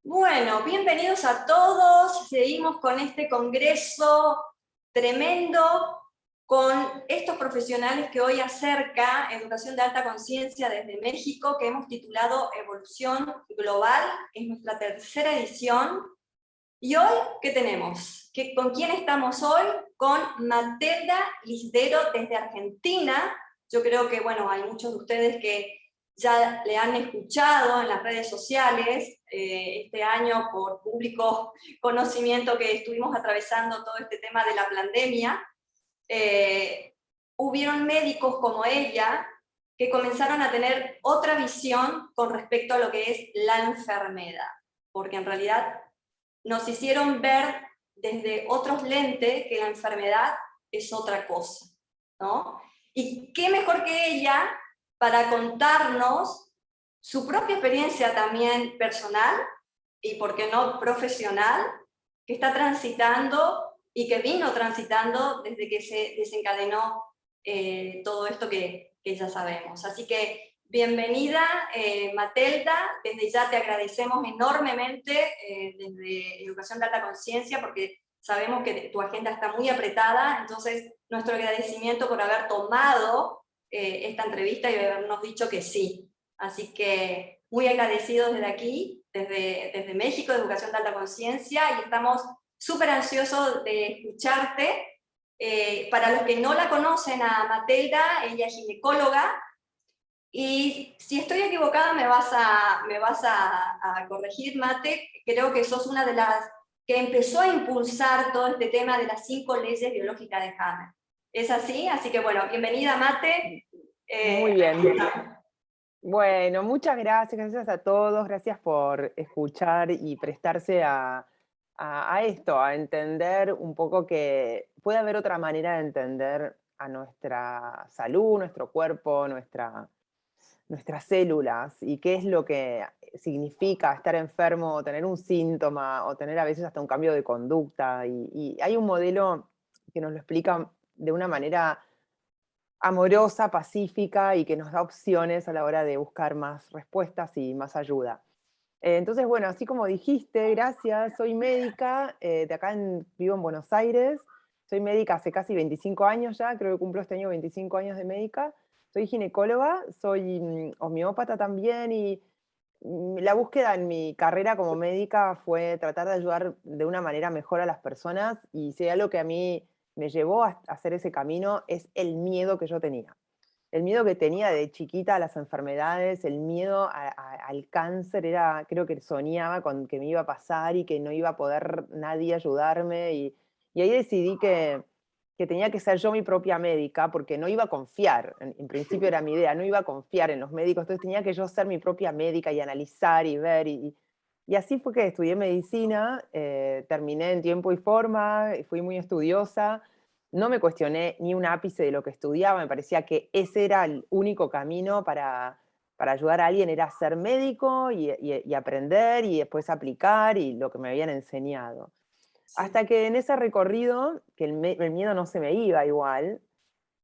Bueno, bienvenidos a todos. Seguimos con este congreso tremendo, con estos profesionales que hoy acerca Educación de Alta Conciencia desde México, que hemos titulado Evolución Global. Es nuestra tercera edición. ¿Y hoy qué tenemos? ¿Con quién estamos hoy? Con Matelda Lisdero desde Argentina. Yo creo que, bueno, hay muchos de ustedes que ya le han escuchado en las redes sociales, este año por público conocimiento que estuvimos atravesando todo este tema de la pandemia. Hubieron médicos como ella que comenzaron a tener otra visión con respecto a lo que es la enfermedad, porque en realidad nos hicieron ver desde otros lentes que la enfermedad es otra cosa, ¿no? Y qué mejor que ella para contarnos su propia experiencia también personal y, por qué no, profesional, que está transitando y que vino transitando desde que se desencadenó todo esto que ya sabemos. Así que bienvenida, Matelda. Desde ya te agradecemos enormemente desde Educación de Alta Conciencia, porque sabemos que tu agenda está muy apretada, entonces nuestro agradecimiento por haber tomado esta entrevista y habernos dicho que sí. Así que muy agradecidos desde aquí, desde México, de Educación de Alta Conciencia, y estamos súper ansiosos de escucharte. Para los que no la conocen a Matelda, ella es ginecóloga, y si estoy equivocada me vas a corregir, Mate. Creo que sos una de las que empezó a impulsar todo este tema de las 5 leyes biológicas de Hammer. ¿Es así? Así que bueno, bienvenida, Mate. Muy bien. Bueno, muchas gracias, gracias a todos, gracias por escuchar y prestarse a esto, a entender un poco que puede haber otra manera de entender a nuestra salud, nuestro cuerpo, nuestras células, y qué es lo que significa estar enfermo, o tener un síntoma, o tener a veces hasta un cambio de conducta. Y hay un modelo que nos lo explica de una manera amorosa, pacífica, y que nos da opciones a la hora de buscar más respuestas y más ayuda. Entonces, bueno, así como dijiste, gracias, soy médica, vivo en Buenos Aires, soy médica hace casi 25 años ya, creo que cumplo este año 25 años de médica, soy ginecóloga, soy homeópata también, y la búsqueda en mi carrera como médica fue tratar de ayudar de una manera mejor a las personas, y si hay algo que a mí me llevó a hacer ese camino es el miedo que yo tenía. El miedo que tenía de chiquita a las enfermedades, el miedo al cáncer, creo que soñaba con que me iba a pasar y que no iba a poder nadie ayudarme, y ahí decidí que tenía que ser yo mi propia médica, porque no iba a confiar, en principio era mi idea, no iba a confiar en los médicos, entonces tenía que yo ser mi propia médica y analizar y ver, y así fue que estudié medicina, terminé en tiempo y forma, fui muy estudiosa, no me cuestioné ni un ápice de lo que estudiaba, me parecía que ese era el único camino para ayudar a alguien, era ser médico y aprender y después aplicar y lo que me habían enseñado. Sí. Hasta que en ese recorrido, que el miedo no se me iba igual,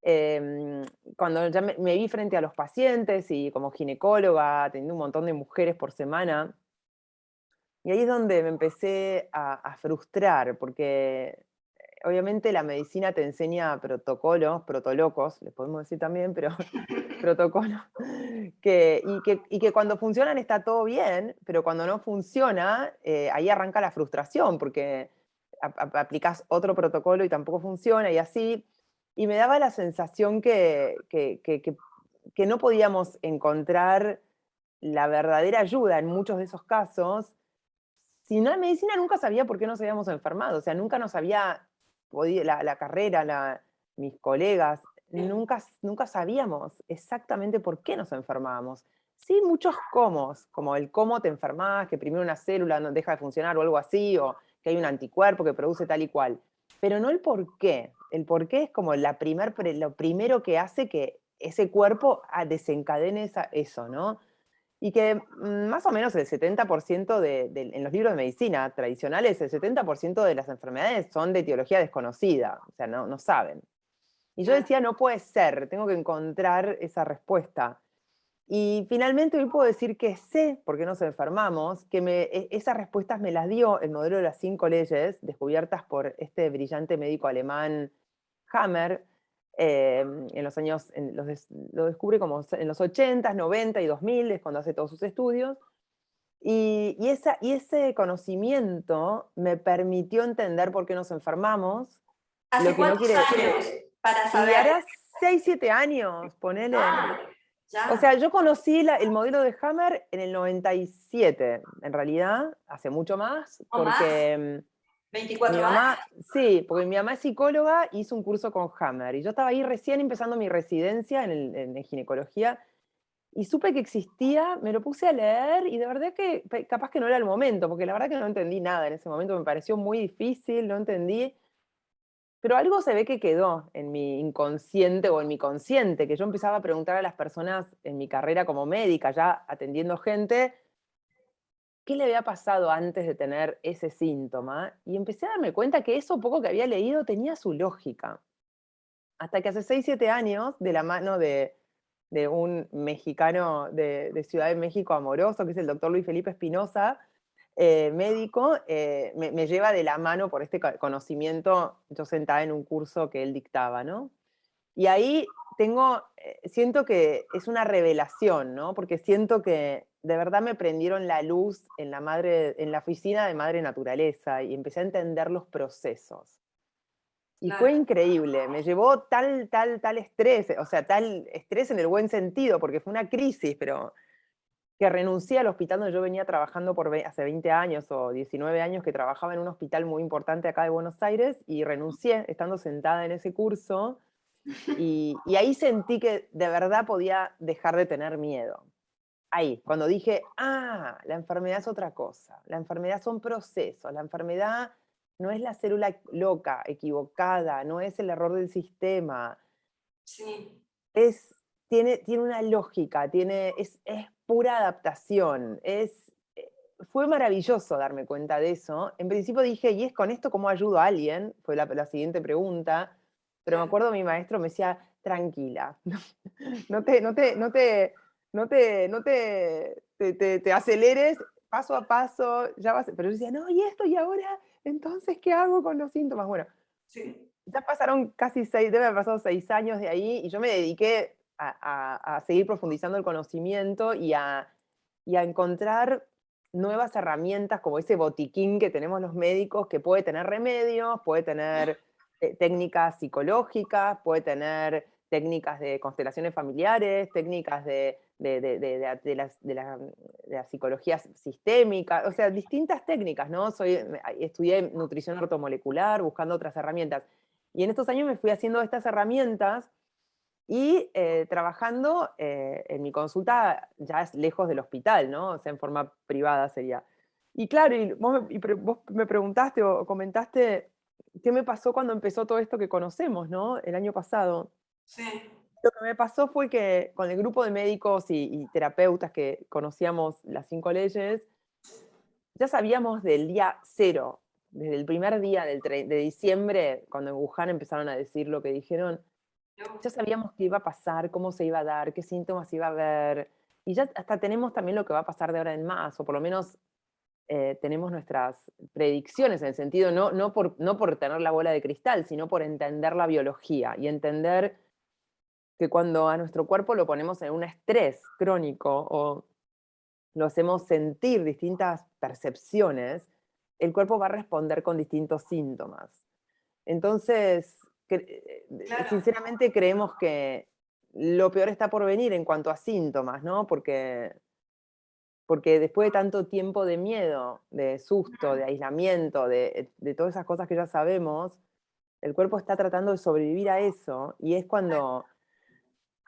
em, cuando ya me vi frente a los pacientes y como ginecóloga, atendiendo un montón de mujeres por semana, y ahí es donde me empecé a frustrar, porque obviamente la medicina te enseña protocolos, protolocos, les podemos decir también, pero protocolos, y que cuando funcionan está todo bien, pero cuando no funciona, ahí arranca la frustración, porque aplicás otro protocolo y tampoco funciona, y así, y me daba la sensación que no podíamos encontrar la verdadera ayuda en muchos de esos casos. Si no, en medicina nunca sabía por qué nos habíamos enfermado, o sea, nunca nos había podido, la carrera, mis colegas, nunca sabíamos exactamente por qué nos enfermábamos. Sí, muchos cómo, como el cómo te enfermás, que primero una célula no deja de funcionar o algo así, o que hay un anticuerpo que produce tal y cual, pero no el por qué. El por qué es como lo primero que hace que ese cuerpo desencadene eso, ¿no? Y que más o menos el 70% en los libros de medicina tradicionales, el 70% de las enfermedades son de etiología desconocida, o sea, no saben. Y yo Claro. decía, no puede ser, tengo que encontrar esa respuesta. Y finalmente hoy puedo decir que sé por qué nos enfermamos, que esas respuestas me las dio el modelo de las 5 leyes, descubiertas por este brillante médico alemán Hammer, en los años, lo descubre como en los 80, 90 y 2000, es cuando hace todos sus estudios. Y ese conocimiento me permitió entender por qué nos enfermamos, ¿Hace lo que no cuántos quiere... años para Y saber? hará 6, 7 años, ponele. Ah, O ya, sea, yo conocí el modelo de Hammer en el 97, en realidad, hace mucho más, o más, porque mi 24 años. mamá, sí, porque mi mamá es psicóloga, hizo un curso con Hammer, y yo estaba ahí recién empezando mi residencia en ginecología, y supe que existía, me lo puse a leer, y de verdad que capaz que no era el momento, porque la verdad que no entendí nada en ese momento, me pareció muy difícil, no entendí, pero algo se ve que quedó en mi inconsciente o en mi consciente, que yo empezaba a preguntar a las personas en mi carrera como médica, ya atendiendo gente, qué le había pasado antes de tener ese síntoma. Y empecé a darme cuenta que eso poco que había leído tenía su lógica. Hasta que hace 6 7 años, de la mano de un mexicano de Ciudad de México amoroso, que es el doctor Luis Felipe Espinosa, médico, me lleva de la mano por este conocimiento, yo sentada en un curso que él dictaba, ¿no? Y ahí siento que es una revelación, ¿no? Porque siento que de verdad me prendieron la luz en la oficina de Madre Naturaleza y empecé a entender los procesos. Y fue Claro, increíble, me llevó tal estrés, o sea, tal estrés en el buen sentido, porque fue una crisis, pero que renuncié al hospital donde yo venía trabajando hace 20 años o 19 años, que trabajaba en un hospital muy importante acá de Buenos Aires, y renuncié estando sentada en ese curso, y ahí sentí que de verdad podía dejar de tener miedo. Ahí, cuando dije, la enfermedad es otra cosa, la enfermedad son procesos, la enfermedad no es la célula loca, equivocada, no es el error del sistema, sí, tiene una lógica, es pura adaptación, fue maravilloso darme cuenta de eso. En principio dije, ¿y es con esto cómo ayudo a alguien? Fue la siguiente pregunta, pero me claro. acuerdo mi maestro me decía, tranquila, no te, no te, no te, no te, no te aceleres, paso a paso, ya vas. Pero yo decía, no, ¿y esto? ¿Y ahora? Entonces, ¿qué hago con los síntomas? Bueno, Sí, ya pasaron casi 6, debe haber pasado 6 años de ahí, y yo me dediqué a seguir profundizando el conocimiento y a encontrar nuevas herramientas como ese botiquín que tenemos los médicos, que puede tener remedios, puede tener técnicas psicológicas, puede tener técnicas de constelaciones familiares, técnicas de la psicología sistémica, o sea, distintas técnicas, ¿no? Estudié nutrición ortomolecular, buscando otras herramientas. Y en estos años me fui haciendo estas herramientas y trabajando en mi consulta ya es lejos del hospital, ¿no? O sea, en forma privada sería. Y claro, vos me preguntaste o comentaste qué me pasó cuando empezó todo esto que conocemos, ¿no? El año pasado. sí, Lo que me pasó fue que con el grupo de médicos y terapeutas que conocíamos las 5 leyes, ya sabíamos del día cero, desde el primer día de diciembre, cuando en Wuhan empezaron a decir lo que dijeron, yo, ya sabíamos qué iba a pasar, cómo se iba a dar, qué síntomas iba a haber, y ya hasta tenemos también lo que va a pasar de ahora en más, o por lo menos tenemos nuestras predicciones, en el sentido, no por tener la bola de cristal, sino por entender la biología y entender que cuando a nuestro cuerpo lo ponemos en un estrés crónico o lo hacemos sentir distintas percepciones, el cuerpo va a responder con distintos síntomas. Entonces, claro, sinceramente creemos que lo peor está por venir en cuanto a síntomas, ¿no? Porque después de tanto tiempo de miedo, de susto, de aislamiento, de todas esas cosas que ya sabemos, el cuerpo está tratando de sobrevivir a eso, y es cuando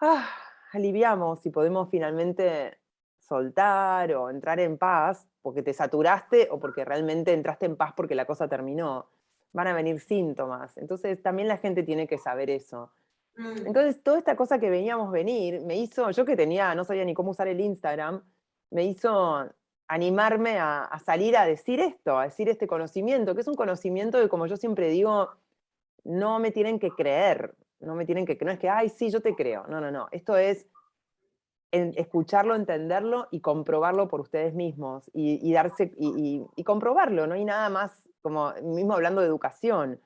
ah, aliviamos y podemos finalmente soltar o entrar en paz, porque te saturaste o porque realmente entraste en paz porque la cosa terminó. Van a venir síntomas. Entonces también la gente tiene que saber eso. mm, Entonces toda esta cosa que veníamos venir, me hizo, yo que no sabía ni cómo usar el Instagram, me hizo animarme a salir a decir esto, a decir este conocimiento, que es un conocimiento que, como yo siempre digo, no me tienen que creer, no es que, ay, sí, yo te creo. No, no, no. Esto es escucharlo, entenderlo y comprobarlo por ustedes mismos, y comprobarlo, no hay nada más, como mismo hablando de educación.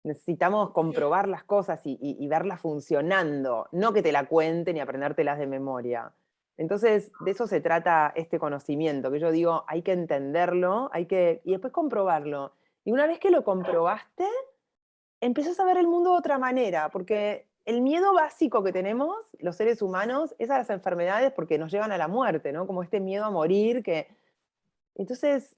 Necesitamos comprobar las cosas y verlas funcionando, no que te la cuenten y aprendértelas de memoria. Entonces, de eso se trata este conocimiento, que yo digo, hay que entenderlo, y después comprobarlo. Y una vez que lo comprobaste, empezás a ver el mundo de otra manera, porque el miedo básico que tenemos los seres humanos es a las enfermedades porque nos llevan a la muerte, ¿no? Como este miedo a morir que... Entonces,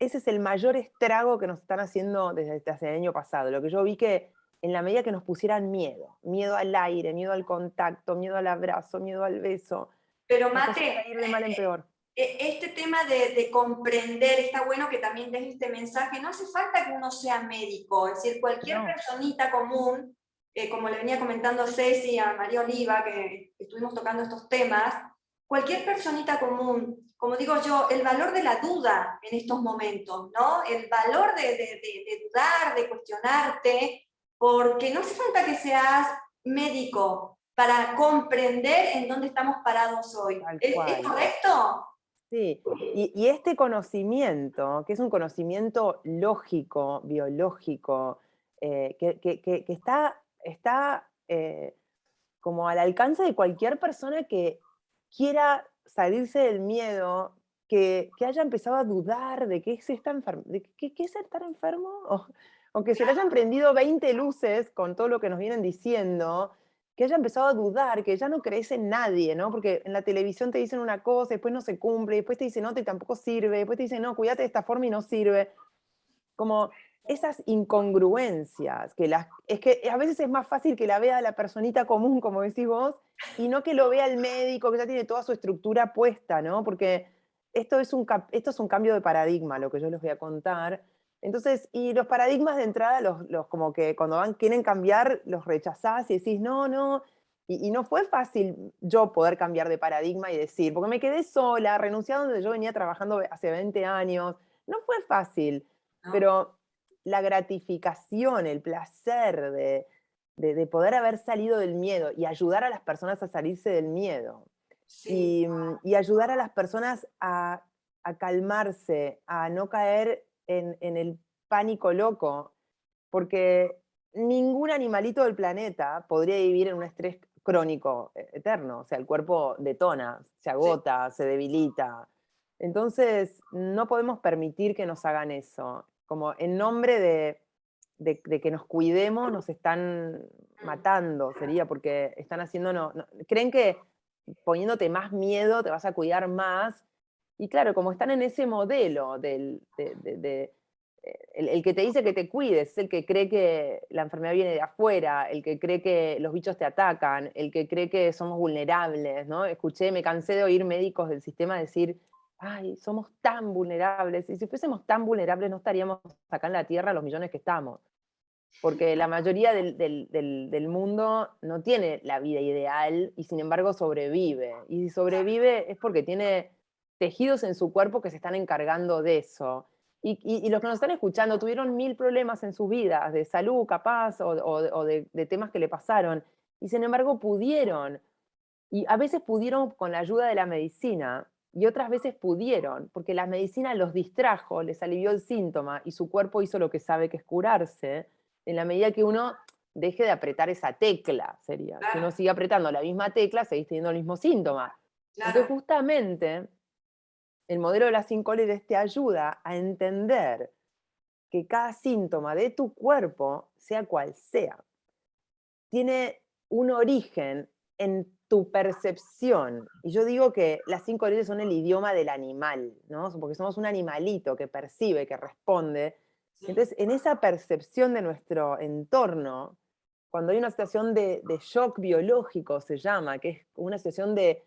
ese es el mayor estrago que nos están haciendo desde hace el año pasado. Lo que yo vi que en la medida que nos pusieran miedo, miedo al aire, miedo al contacto, miedo al abrazo, miedo al beso, Pero la cosa va Mate, a ir de mal en peor. este tema de comprender, está bueno que también des este mensaje, no hace falta que uno sea médico, es decir, cualquier No. personita común, como le venía comentando Ceci a María Oliva, que estuvimos tocando estos temas, cualquier personita común, como digo yo, el valor de la duda en estos momentos, ¿no? El valor de dudar, de cuestionarte, porque no hace falta que seas médico para comprender en dónde estamos parados hoy. Tal ¿Es cual. correcto? Sí, y este conocimiento, que es un conocimiento lógico, biológico, que está como al alcance de cualquier persona que quiera salirse del miedo, que haya empezado a dudar de qué es, qué es estar enfermo, o que se le hayan prendido 20 luces con todo lo que nos vienen diciendo, que haya empezado a dudar, que ya no crees en nadie, ¿no? Porque en la televisión te dicen una cosa, después no se cumple, después te dicen otra y tampoco sirve, después te dicen, no, cuídate de esta forma y no sirve. Como esas incongruencias, es que a veces es más fácil que la vea la personita común, como decís vos, y no que lo vea el médico, que ya tiene toda su estructura puesta, ¿no? Porque esto es un cambio de paradigma, lo que yo les voy a contar. Entonces, y los paradigmas de entrada, como que cuando quieren cambiar, los rechazás y decís, no, no. Y no fue fácil yo poder cambiar de paradigma y decir, porque me quedé sola, renuncié a donde yo venía trabajando hace 20 años. No fue fácil, ¿No? pero la gratificación, el placer de poder haber salido del miedo y ayudar a las personas a salirse del miedo Sí. y ayudar a las personas a calmarse, a no caer en el pánico loco, porque ningún animalito del planeta podría vivir en un estrés crónico eterno, o sea, el cuerpo detona, se Sí. agota, se debilita. Entonces, no podemos permitir que nos hagan eso. Como en nombre de que nos cuidemos, nos están matando, sería, porque están haciendo, creen que poniéndote más miedo te vas a cuidar más. Y claro, como están en ese modelo el que te dice que te cuides, es el que cree que la enfermedad viene de afuera, el que cree que los bichos te atacan, el que cree que somos vulnerables, ¿no? Me cansé de oír médicos del sistema decir, ay, somos tan vulnerables, y si fuésemos tan vulnerables no estaríamos acá en la Tierra los millones que estamos, porque la mayoría del mundo no tiene la vida ideal y sin embargo sobrevive, y si sobrevive es porque tiene tejidos en su cuerpo que se están encargando de eso. Y los que nos están escuchando tuvieron 1000 problemas en sus vidas, de salud capaz, o de temas que le pasaron, y sin embargo pudieron. Y a veces pudieron con la ayuda de la medicina, y otras veces pudieron, porque la medicina los distrajo, les alivió el síntoma, y su cuerpo hizo lo que sabe, que es curarse, en la medida que uno deje de apretar esa tecla, sería. Si uno Claro, sigue apretando la misma tecla, seguís teniendo el mismo síntoma. Entonces, claro. justamente, el modelo de las 5 leyes te ayuda a entender que cada síntoma de tu cuerpo, sea cual sea, tiene un origen en tu percepción. Y yo digo que las 5 leyes son el idioma del animal, ¿no? Porque somos un animalito que percibe, que responde. Sí. Entonces, en esa percepción de nuestro entorno, cuando hay una situación de shock biológico, se llama, que es una situación de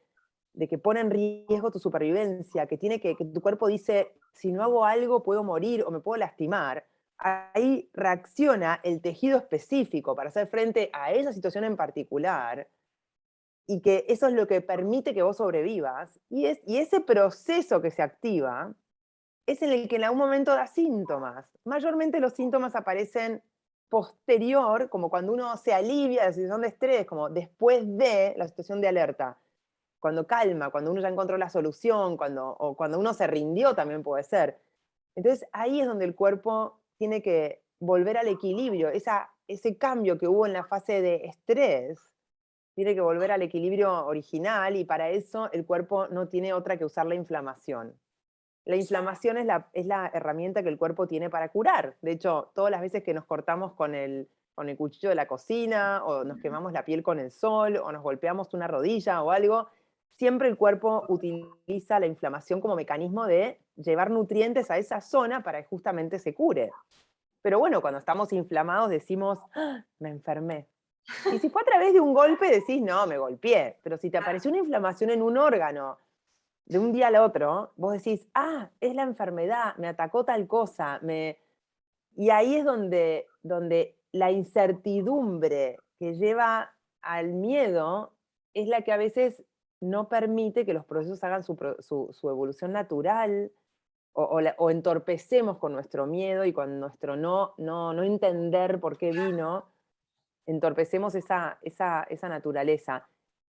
que pone en riesgo tu supervivencia, que tu cuerpo dice, si no hago algo puedo morir o me puedo lastimar, ahí reacciona el tejido específico para hacer frente a esa situación en particular, y que eso es lo que permite que vos sobrevivas, y ese proceso que se activa es en el que en algún momento da síntomas. Mayormente los síntomas aparecen posterior, como cuando uno se alivia de la situación de estrés, como después de la situación de alerta. cuando calma, cuando uno ya encontró la solución, o cuando uno se rindió también puede ser. Entonces ahí es donde el cuerpo tiene que volver al equilibrio, ese cambio que hubo en la fase de estrés, tiene que volver al equilibrio original y para eso el cuerpo no tiene otra que usar la inflamación. La inflamación es la herramienta que el cuerpo tiene para curar. De hecho, todas las veces que nos cortamos con el cuchillo de la cocina, o nos quemamos la piel con el sol, o nos golpeamos una rodilla o algo, siempre el cuerpo utiliza la inflamación como mecanismo de llevar nutrientes a esa zona para que justamente se cure. Pero bueno, cuando estamos inflamados decimos, "Ah, me enfermé". Y si fue a través de un golpe, decís, no, me golpeé. Pero si te apareció una inflamación en un órgano de un día al otro, vos decís, ah, es la enfermedad, me atacó tal cosa. Y ahí es donde la incertidumbre que lleva al miedo es la que a veces no permite que los procesos hagan su evolución natural, o entorpecemos con nuestro miedo y con nuestro no entender por qué vino, entorpecemos esa naturaleza.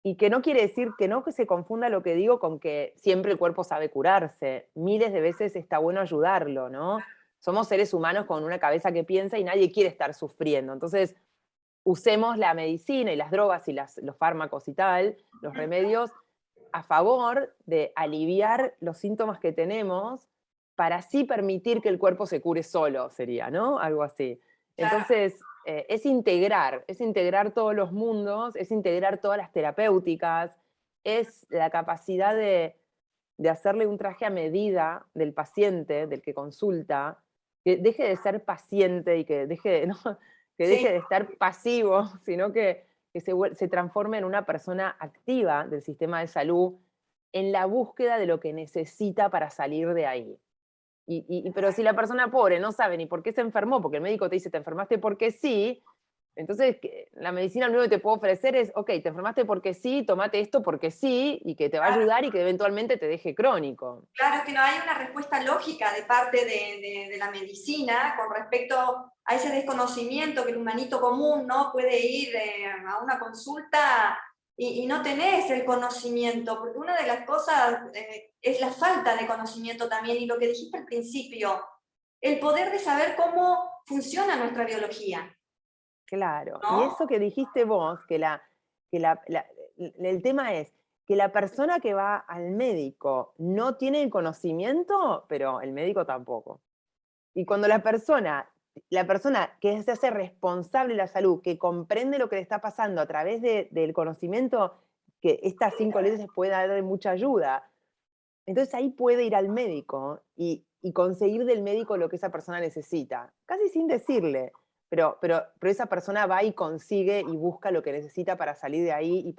Y que no quiere decir que no que se confunda lo que digo con que siempre el cuerpo sabe curarse. Miles de veces está bueno ayudarlo, ¿no? Somos seres humanos con una cabeza que piensa y nadie quiere estar sufriendo. Entonces, usemos la medicina y las drogas y los fármacos y tal, los remedios, a favor de aliviar los síntomas que tenemos para así permitir que el cuerpo se cure solo, sería, ¿no? Algo así. Claro. Entonces, es integrar todos los mundos, es integrar todas las terapéuticas, es la capacidad de hacerle un traje a medida del paciente, del que consulta, que deje de ser paciente y que deje, ¿no? Que Sí, deje de estar pasivo, sino que se transforme en una persona activa del sistema de salud en la búsqueda de lo que necesita para salir de ahí. Pero si la persona pobre no sabe ni por qué se enfermó, porque el médico te dice, te enfermaste porque sí, entonces la medicina lo único que te puede ofrecer es, ok, te enfermaste porque sí, tomate esto porque sí, y que te va a claro. ayudar y que eventualmente te deje crónico. Claro, es que no hay una respuesta lógica de parte de la medicina con respecto a ese desconocimiento que el humanito común no puede ir a una consulta y no tenés el conocimiento, porque una de las cosas es la falta de conocimiento también, y lo que dijiste al principio, el poder de saber cómo funciona nuestra biología, Claro, y ¿no? eso que dijiste vos, el tema es que la persona que va al médico no tiene el conocimiento, pero el médico tampoco. Y cuando la persona que se hace responsable de la salud, que comprende lo que le está pasando a través del conocimiento, que estas 5 leyes pueden darle mucha ayuda, entonces ahí puede ir al médico y conseguir del médico lo que esa persona necesita, casi sin decirle, pero esa persona va y consigue y busca lo que necesita para salir de ahí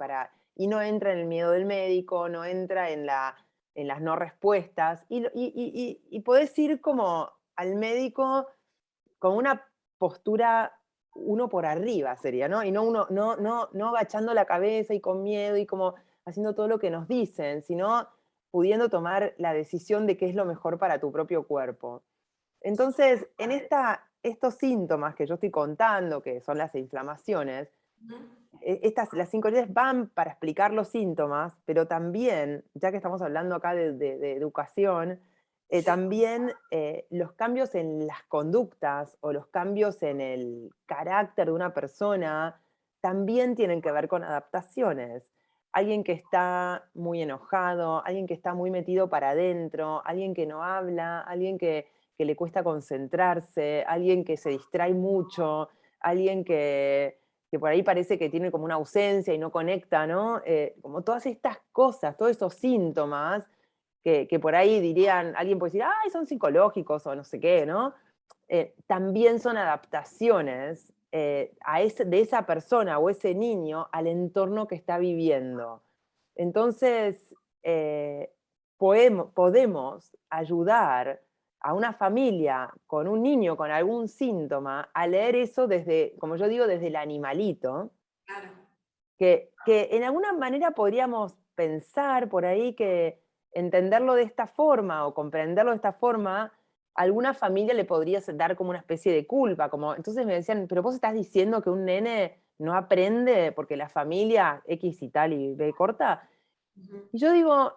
y no entra en el miedo del médico, no entra en las no respuestas, y podés ir como al médico con una postura uno por arriba sería, ¿no? Y no agachando la cabeza y con miedo y como haciendo todo lo que nos dicen, sino pudiendo tomar la decisión de qué es lo mejor para tu propio cuerpo. Entonces, estos síntomas que yo estoy contando, que son las inflamaciones, las 5 leyes van para explicar los síntomas, pero también, ya que estamos hablando acá de educación, Sí. también los cambios en las conductas o los cambios en el carácter de una persona también tienen que ver con adaptaciones. Alguien que está muy enojado, alguien que está muy metido para adentro, alguien que no habla, alguien que le cuesta concentrarse, alguien que se distrae mucho, alguien que por ahí parece que tiene como una ausencia y no conecta, ¿no? Como todas estas cosas, todos esos síntomas que por ahí dirían, alguien puede decir, ay, son psicológicos o no sé qué, ¿no? También son adaptaciones de esa persona o ese niño al entorno que está viviendo. Entonces, podemos ayudar a una familia con un niño con algún síntoma a leer eso desde, como yo digo, desde el animalito, Claro. que en alguna manera podríamos pensar por ahí que entenderlo de esta forma o comprenderlo de esta forma, a alguna familia le podría dar como una especie de culpa, como, entonces me decían, pero vos estás diciendo que un nene no aprende porque la familia X y tal y B corta, Ujú. Y yo digo,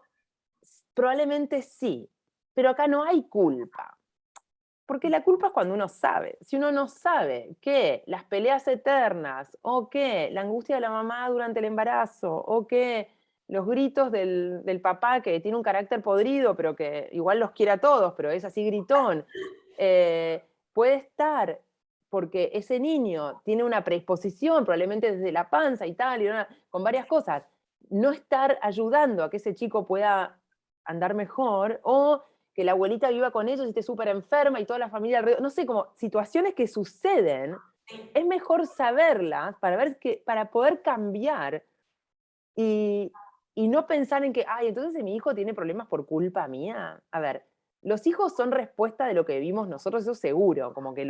probablemente sí, pero acá no hay culpa. Porque la culpa es cuando uno sabe. Si uno no sabe que las peleas eternas, o que la angustia de la mamá durante el embarazo, o que los gritos del papá que tiene un carácter podrido, pero que igual los quiere a todos, pero es así gritón, puede estar porque ese niño tiene una predisposición, probablemente desde la panza y tal, con varias cosas, no estar ayudando a que ese chico pueda andar mejor, o que la abuelita viva con ellos y esté súper enferma y toda la familia alrededor, no sé, como situaciones que suceden, es mejor saberlas para, para poder cambiar y, y no pensar en que, ay, entonces mi hijo tiene problemas por culpa mía. A ver, los hijos son respuesta de lo que vivimos nosotros, eso seguro, como que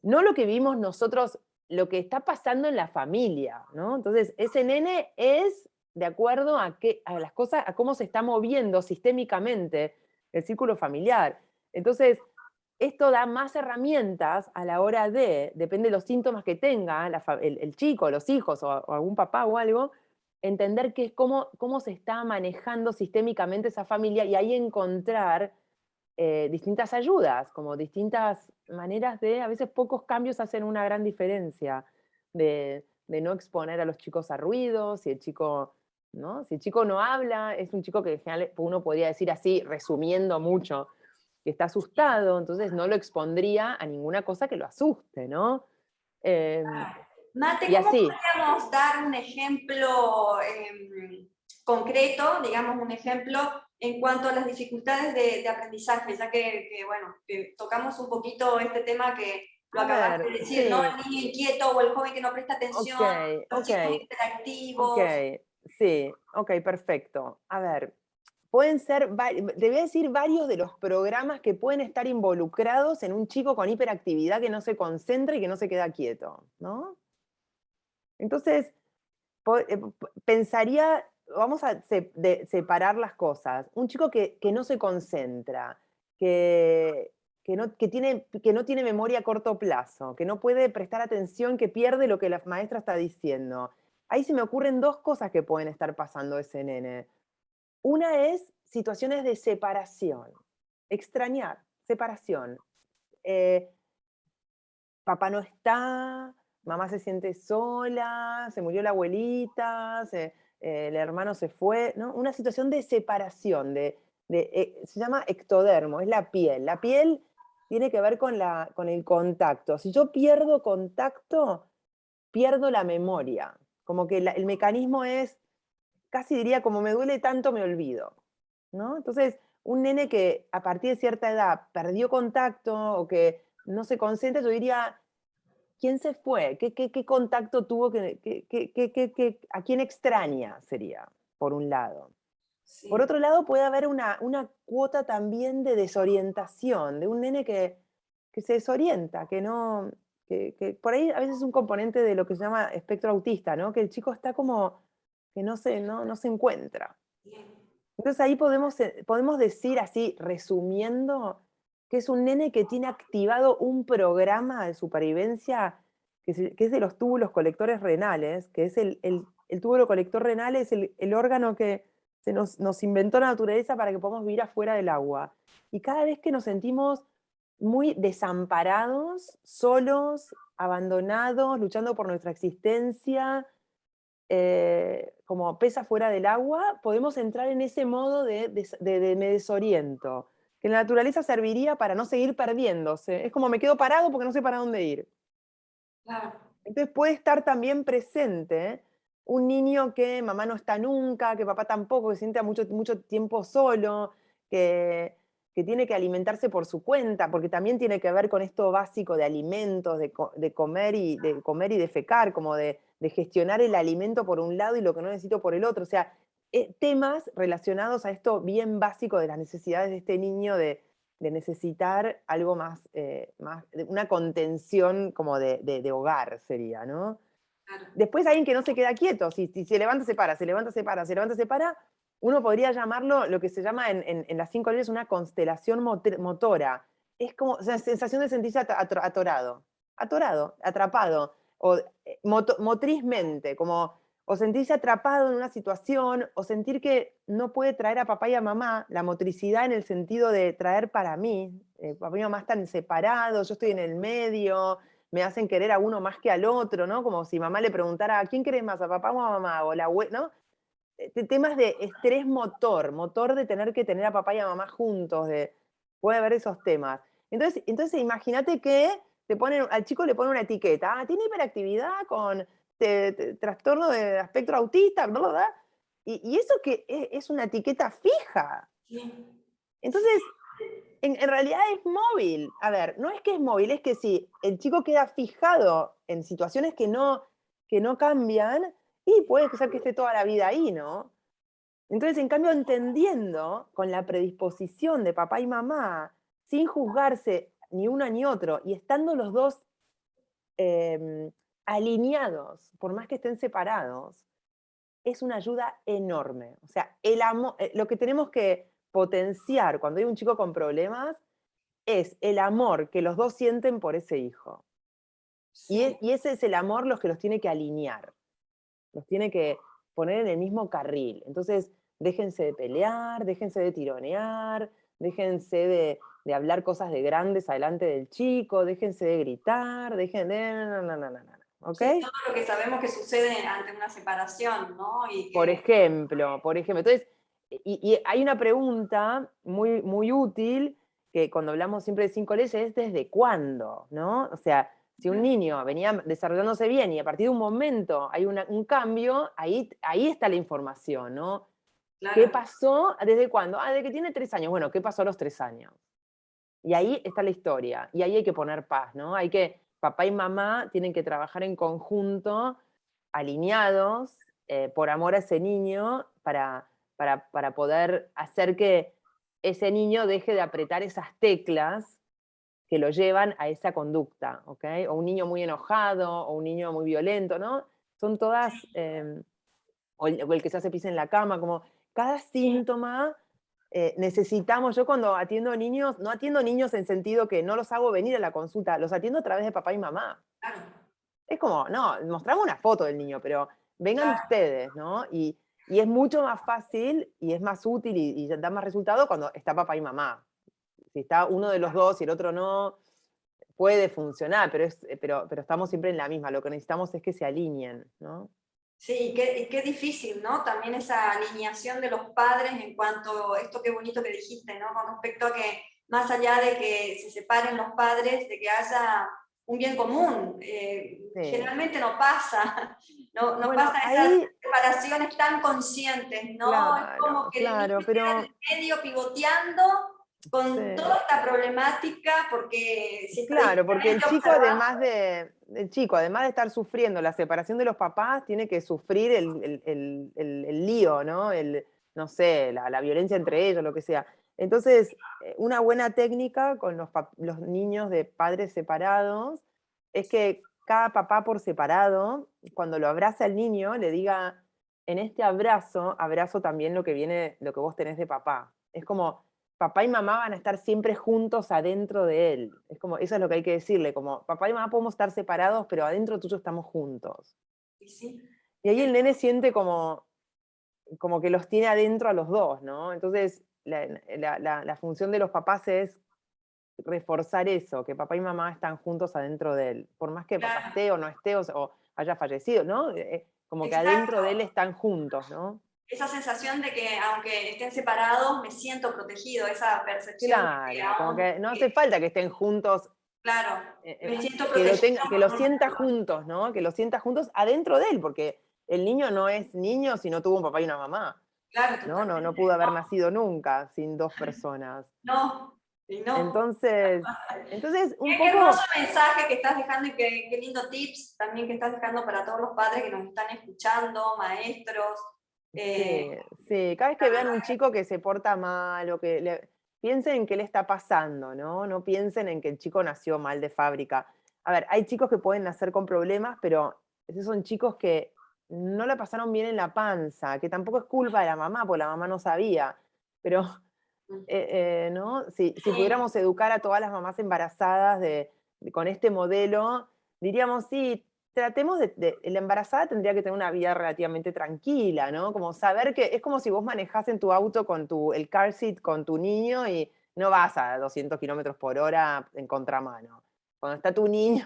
no lo que vivimos nosotros, lo que está pasando en la familia, ¿no? Entonces, ese nene es de acuerdo a las cosas, a cómo se está moviendo sistémicamente el círculo familiar. Entonces, esto da más herramientas a la hora de, depende de los síntomas que tenga el chico, los hijos o algún papá o algo, entender cómo se está manejando sistémicamente esa familia y ahí encontrar distintas ayudas, como distintas maneras de, a veces pocos cambios hacen una gran diferencia, de no exponer a los chicos a ruido, si el chico, ¿no? Si el chico no habla, es un chico que en general uno podría decir así, resumiendo mucho, que está asustado, entonces no lo expondría a ninguna cosa que lo asuste, ¿no? Eh, Mate, y ¿cómo así, podríamos dar un ejemplo concreto, digamos un ejemplo en cuanto a las dificultades de aprendizaje, ya bueno, que tocamos un poquito este tema que lo a acabaste ver, de decir, ¿no? sí, El niño inquieto o el joven que no presta ok, atención, los ok, chicos ok, hiperactivos. sí, ok, perfecto. A ver, pueden ser, te voy a decir varios de los programas que pueden estar involucrados en un chico con hiperactividad que no se concentra y que no se queda quieto, ¿no? Entonces, pensaría, vamos a separar las cosas. Un chico que no se concentra, que, que no tiene memoria a corto plazo, que no puede prestar atención, que pierde lo que la maestra está diciendo. Ahí se me ocurren dos cosas que pueden estar pasando ese nene. Una es situaciones de separación, extrañar, separación. Eh, Papá no está, mamá se siente sola, se murió la abuelita, el hermano se fue, ¿no? Una situación de separación, se llama ectodermo, es la piel. La piel tiene que ver con el contacto. Si yo pierdo contacto, pierdo la memoria. Como que el mecanismo es, casi diría, como me duele tanto, me olvido, ¿no? Entonces, un nene que a partir de cierta edad perdió contacto o que no se concentra, yo diría, ¿quién se fue? ¿Qué contacto tuvo? ¿A quién extraña? Sería, por un lado. Por Sí. otro lado, puede haber una cuota también de desorientación, de un nene que se desorienta, que no, que por ahí a veces es un componente de lo que se llama espectro autista, ¿no? Que el chico está como que no se encuentra. Entonces ahí podemos decir así, resumiendo, que es un nene que tiene activado un programa de supervivencia que es de los túbulos colectores renales, que es el túbulo colector renal es el órgano que nos inventó la naturaleza para que podamos vivir afuera del agua. Y cada vez que nos sentimos muy desamparados, solos, abandonados, luchando por nuestra existencia, como pesa fuera del agua, podemos entrar en ese modo de me desoriento, que en la naturaleza serviría para no seguir perdiéndose. Es como me quedo parado porque no sé para dónde ir. Claro. Entonces puede estar también presente un niño que mamá no está nunca, que papá tampoco, que se siente mucho, mucho tiempo solo, que tiene que alimentarse por su cuenta, porque también tiene que ver con esto básico de alimentos, de comer y defecar, como de gestionar el alimento por un lado y lo que no necesito por el otro. O sea, temas relacionados a esto bien básico de las necesidades de este niño de necesitar algo más, una contención como de hogar sería, ¿no? Claro. Después alguien que no se queda quieto, si se levanta, se para, se levanta, se para, se levanta, se para, uno podría llamarlo lo que se llama en las 5 leyes una constelación motora. Es como o sea, sensación de sentirse atorado, atrapado, o motrizmente, como o sentirse atrapado en una situación, o sentir que no puede traer a papá y a mamá, la motricidad en el sentido de traer para mí. Papá y mamá están separados, yo estoy en el medio, me hacen querer a uno más que al otro, ¿no? Como si mamá le preguntara, ¿a quién querés más, a papá o a mamá? O la abuela, ¿no? Temas de estrés motor de tener que tener a papá y a mamá juntos, puede haber esos temas. Entonces imagínate que al chico le ponen una etiqueta, tiene hiperactividad con trastorno de espectro autista, bla, bla, bla, y eso que es una etiqueta fija. Sí. Entonces, en realidad es móvil. A ver, no es que es móvil, es que si el chico queda fijado en situaciones que no cambian, y puede ser que esté toda la vida ahí, ¿no? Entonces, en cambio, entendiendo con la predisposición de papá y mamá, sin juzgarse ni uno ni otro, y estando los dos alineados, por más que estén separados, es una ayuda enorme. O sea, el amor, lo que tenemos que potenciar cuando hay un chico con problemas es el amor que los dos sienten por ese hijo. Sí. Y ese es el amor los que los tiene que alinear, los tiene que poner en el mismo carril. Entonces, déjense de pelear, déjense de tironear, déjense de hablar cosas de grandes adelante del chico, déjense de gritar, dejen de... ¿Ok? Sí, todo lo que sabemos que sucede ante una separación, ¿no? Y Por que, ejemplo. Entonces, y hay una pregunta muy, muy útil que cuando hablamos siempre de 5 leyes es ¿desde cuándo? ¿No? O sea, si un niño venía desarrollándose bien y a partir de un momento hay un cambio, ahí está la información, ¿no? ¿Qué claro, pasó? ¿Desde cuándo? Desde que tiene 3 años. Bueno, ¿qué pasó a los 3 años? Y ahí está la historia. Y ahí hay que poner paz, ¿no? Papá y mamá tienen que trabajar en conjunto, alineados, por amor a ese niño, para poder hacer que ese niño deje de apretar esas teclas que lo llevan a esa conducta, ¿ok? O un niño muy enojado, o un niño muy violento, ¿no? Son todas, o el que se hace pis en la cama, como cada sí, síntoma necesitamos, yo cuando atiendo niños, no atiendo niños en sentido que no los hago venir a la consulta, los atiendo a través de papá y mamá. claro, Es como, no, mostrame una foto del niño, pero vengan claro. ustedes, ¿no? Y es mucho más fácil y es más útil y da más resultado cuando está papá y mamá. Si está uno de los dos y el otro no, puede funcionar, pero estamos siempre en la misma. Lo que necesitamos es que se alineen, ¿no? Sí, qué difícil, ¿no? También esa alineación de los padres en cuanto a esto, qué bonito que dijiste, ¿no? Con respecto a que más allá de que se separen los padres, de que haya un bien común. Sí. Generalmente no pasa, no Bueno, pasa esas ahí, separaciones tan conscientes, ¿no? Es como claro, que el niño claro, queda en pero el medio pivoteando con toda sí. esta problemática, porque si Claro, porque estadísticamente observamos, el chico, además de estar sufriendo la separación de los papás, tiene que sufrir el lío, ¿no? No sé, la violencia entre ellos, lo que sea. Entonces, una buena técnica con los niños de padres separados es que cada papá por separado, cuando lo abraza al niño, le diga, en este abrazo, abrazo también lo que viene, lo que vos tenés de papá. Es como, papá y mamá van a estar siempre juntos adentro de él. Es como, eso es lo que hay que decirle, como papá y mamá podemos estar separados, pero adentro tuyo estamos juntos. y sí, Y ahí el nene siente como que los tiene adentro a los dos, ¿no? Entonces, la función de los papás es reforzar eso, que papá y mamá están juntos adentro de él. Por más que papá claro, esté o no esté o haya fallecido, ¿no? Como que adentro de él exacto. están juntos, ¿no? Esa sensación de que aunque estén separados, me siento protegido, esa percepción de que Claro, como aún, que no hace falta que estén juntos claro, me siento protegido que lo por un sienta juntos, ¿no? Que lo sienta juntos adentro de él, porque el niño no es niño si no tuvo un papá y una mamá, claro, ¿no? No pudo totalmente, haber nacido nunca sin dos personas. no, y no. Entonces, un Qué hermoso poco, mensaje que estás dejando y qué lindo tips también que estás dejando para todos los padres que nos están escuchando, maestros. sí, eh, sí, cada vez que vean un chico que se porta mal o piensen en qué le está pasando, ¿no? No piensen en que el chico nació mal de fábrica. A ver, hay chicos que pueden nacer con problemas, pero esos son chicos que no la pasaron bien en la panza, que tampoco es culpa de la mamá, porque la mamá no sabía. Pero, ¿no? Si sí, pudiéramos educar a todas las mamás embarazadas con este modelo, diríamos, sí, tratemos la embarazada tendría que tener una vida relativamente tranquila, ¿no? Como saber que es como si vos manejás en tu auto con el car seat con tu niño y no vas a 200 kilómetros por hora en contramano. Cuando está tu niño,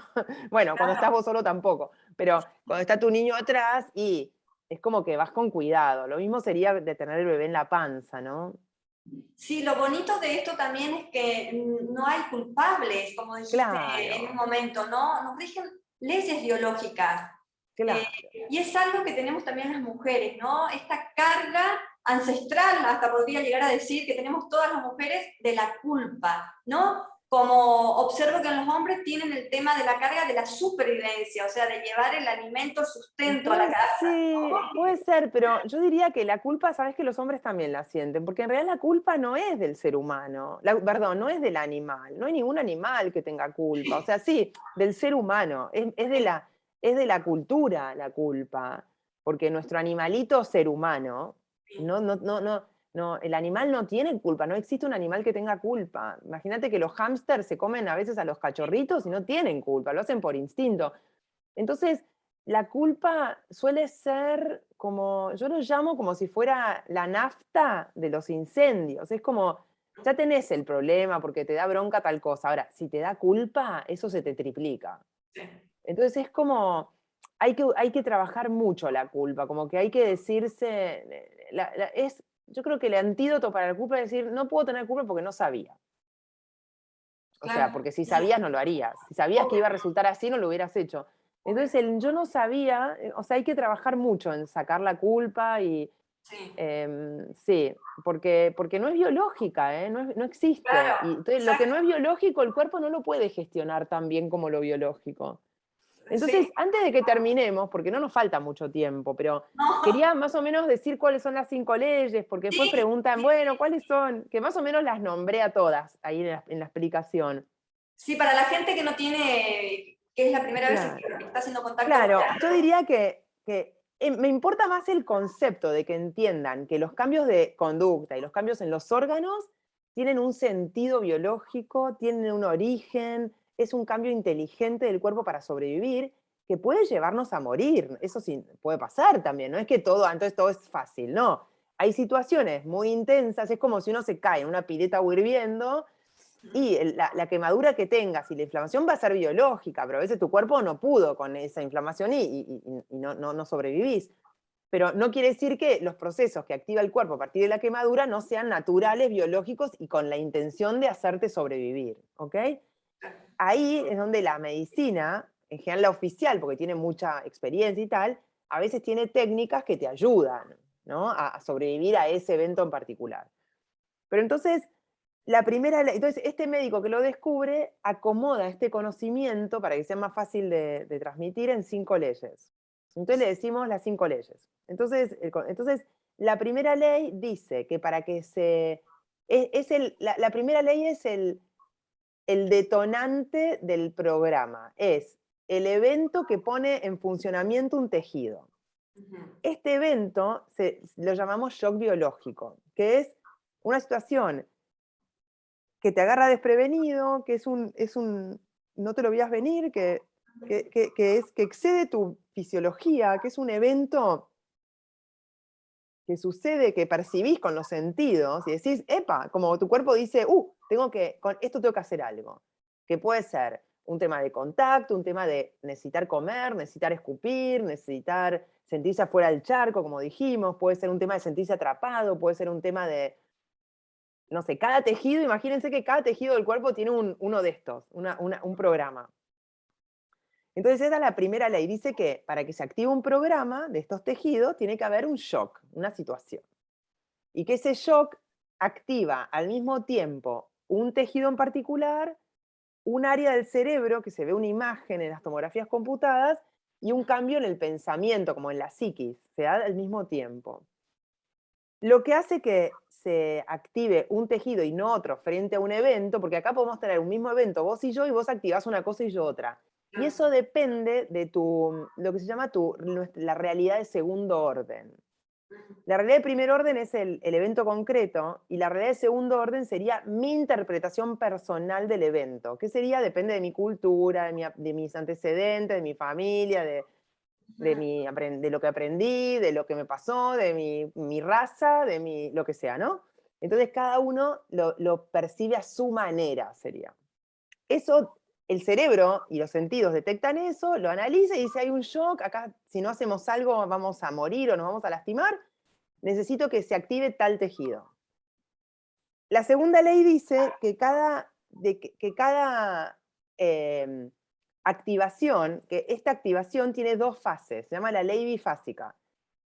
bueno, cuando estás vos solo tampoco, pero cuando está tu niño atrás y es como que vas con cuidado. Lo mismo sería de tener el bebé en la panza, ¿no? Sí, lo bonito de esto también es que no hay culpables, como dijiste en un Claro, momento, ¿no? Nos rigen leyes biológicas. Eh, claro. y es algo que tenemos también las mujeres, ¿no? Esta carga ancestral, hasta podría llegar a decir que tenemos todas las mujeres de la culpa, ¿no? Como observo que en los hombres tienen el tema de la carga de la supervivencia, o sea, de llevar el alimento, el sustento a la Pues casa. sí, puede ser, pero yo diría que la culpa, sabes que los hombres también la sienten, porque en realidad la culpa no es del ser humano, perdón, no es del animal, no hay ningún animal que tenga culpa, o sea, sí, del ser humano, es de la cultura la culpa, porque nuestro animalito ser humano, no, el animal no tiene culpa, no existe un animal que tenga culpa. Imagínate que los hámsters se comen a veces a los cachorritos y no tienen culpa, lo hacen por instinto. Entonces, la culpa suele ser como, yo lo llamo como si fuera la nafta de los incendios. Es como, ya tenés el problema porque te da bronca tal cosa. Ahora, si te da culpa, eso se te triplica. Entonces es como, hay que trabajar mucho la culpa, como que hay que decirse, yo creo que el antídoto para la culpa es decir, no puedo tener culpa porque no sabía. O sea, Claro, porque si sí, sabías no lo harías. Si sabías que iba a resultar así, no lo hubieras hecho. Entonces, el yo no sabía, o sea, hay que trabajar mucho en sacar la culpa y sí, sí, porque no es biológica, ¿eh? No existe. claro, Y entonces, lo que no exacto, es biológico, el cuerpo no lo puede gestionar tan bien como lo biológico. sí, Entonces, antes de que terminemos, porque no nos falta mucho tiempo, pero no, quería más o menos decir cuáles son las 5 leyes, porque después sí, preguntan, bueno, ¿cuáles son? Que más o menos las nombré a todas ahí en la explicación. sí, para la gente que no tiene, que es la primera vez Claro. que está haciendo contacto con Claro, yo teatro, diría que me importa más el concepto de que entiendan que los cambios de conducta y los cambios en los órganos tienen un sentido biológico, tienen un origen, es un cambio inteligente del cuerpo para sobrevivir que puede llevarnos a morir. Eso sí puede pasar también, no es que todo, entonces todo es fácil, no. Hay situaciones muy intensas, es como si uno se cae en una pileta hirviendo y la quemadura que tengas y la inflamación va a ser biológica, pero a veces tu cuerpo no pudo con esa inflamación y no sobrevivís. Pero no quiere decir que los procesos que activa el cuerpo a partir de la quemadura no sean naturales, biológicos y con la intención de hacerte sobrevivir. ¿Ok? Ahí es donde la medicina, en general la oficial, porque tiene mucha experiencia y tal, a veces tiene técnicas que te ayudan, ¿no? A sobrevivir a ese evento en particular. Pero entonces, entonces, este médico que lo descubre acomoda este conocimiento para que sea más fácil de transmitir en 5 leyes. Entonces le decimos las 5 leyes. Entonces, la primera ley dice que para que la primera ley es el detonante del programa, es el evento que pone en funcionamiento un tejido. ujú, Este evento lo llamamos shock biológico, que es una situación que te agarra desprevenido, que no te lo veías venir, que excede tu fisiología, que es un evento que sucede, que percibís con los sentidos y decís, epa, como tu cuerpo dice, con esto tengo que hacer algo. Que puede ser un tema de contacto, un tema de necesitar comer, necesitar escupir, necesitar sentirse afuera del charco, como dijimos, puede ser un tema de sentirse atrapado, puede ser un tema de no sé, cada tejido, imagínense que cada tejido del cuerpo tiene uno de estos, un programa. Entonces esa es la primera ley, dice que para que se active un programa de estos tejidos tiene que haber un shock, una situación. Y que ese shock activa al mismo tiempo un tejido en particular, un área del cerebro, que se ve una imagen en las tomografías computadas, y un cambio en el pensamiento, como en la psiquis, se da al mismo tiempo. Lo que hace que se active un tejido y no otro frente a un evento, porque acá podemos tener un mismo evento, vos y yo, y vos activás una cosa y yo otra. Y eso depende de lo que se llama la realidad de segundo orden. La realidad de primer orden es el evento concreto, y la realidad de segundo orden sería mi interpretación personal del evento, que sería, depende de mi cultura, de mis antecedentes, de mi familia, de lo que aprendí, de lo que me pasó, de mi raza, lo que sea, ¿no? Entonces cada uno lo percibe a su manera, sería. Eso, el cerebro y los sentidos detectan eso, lo analiza y dice, hay un shock, acá si no hacemos algo vamos a morir o nos vamos a lastimar, necesito que se active tal tejido. La segunda ley dice que cada activación, que esta activación tiene dos fases, se llama la ley bifásica.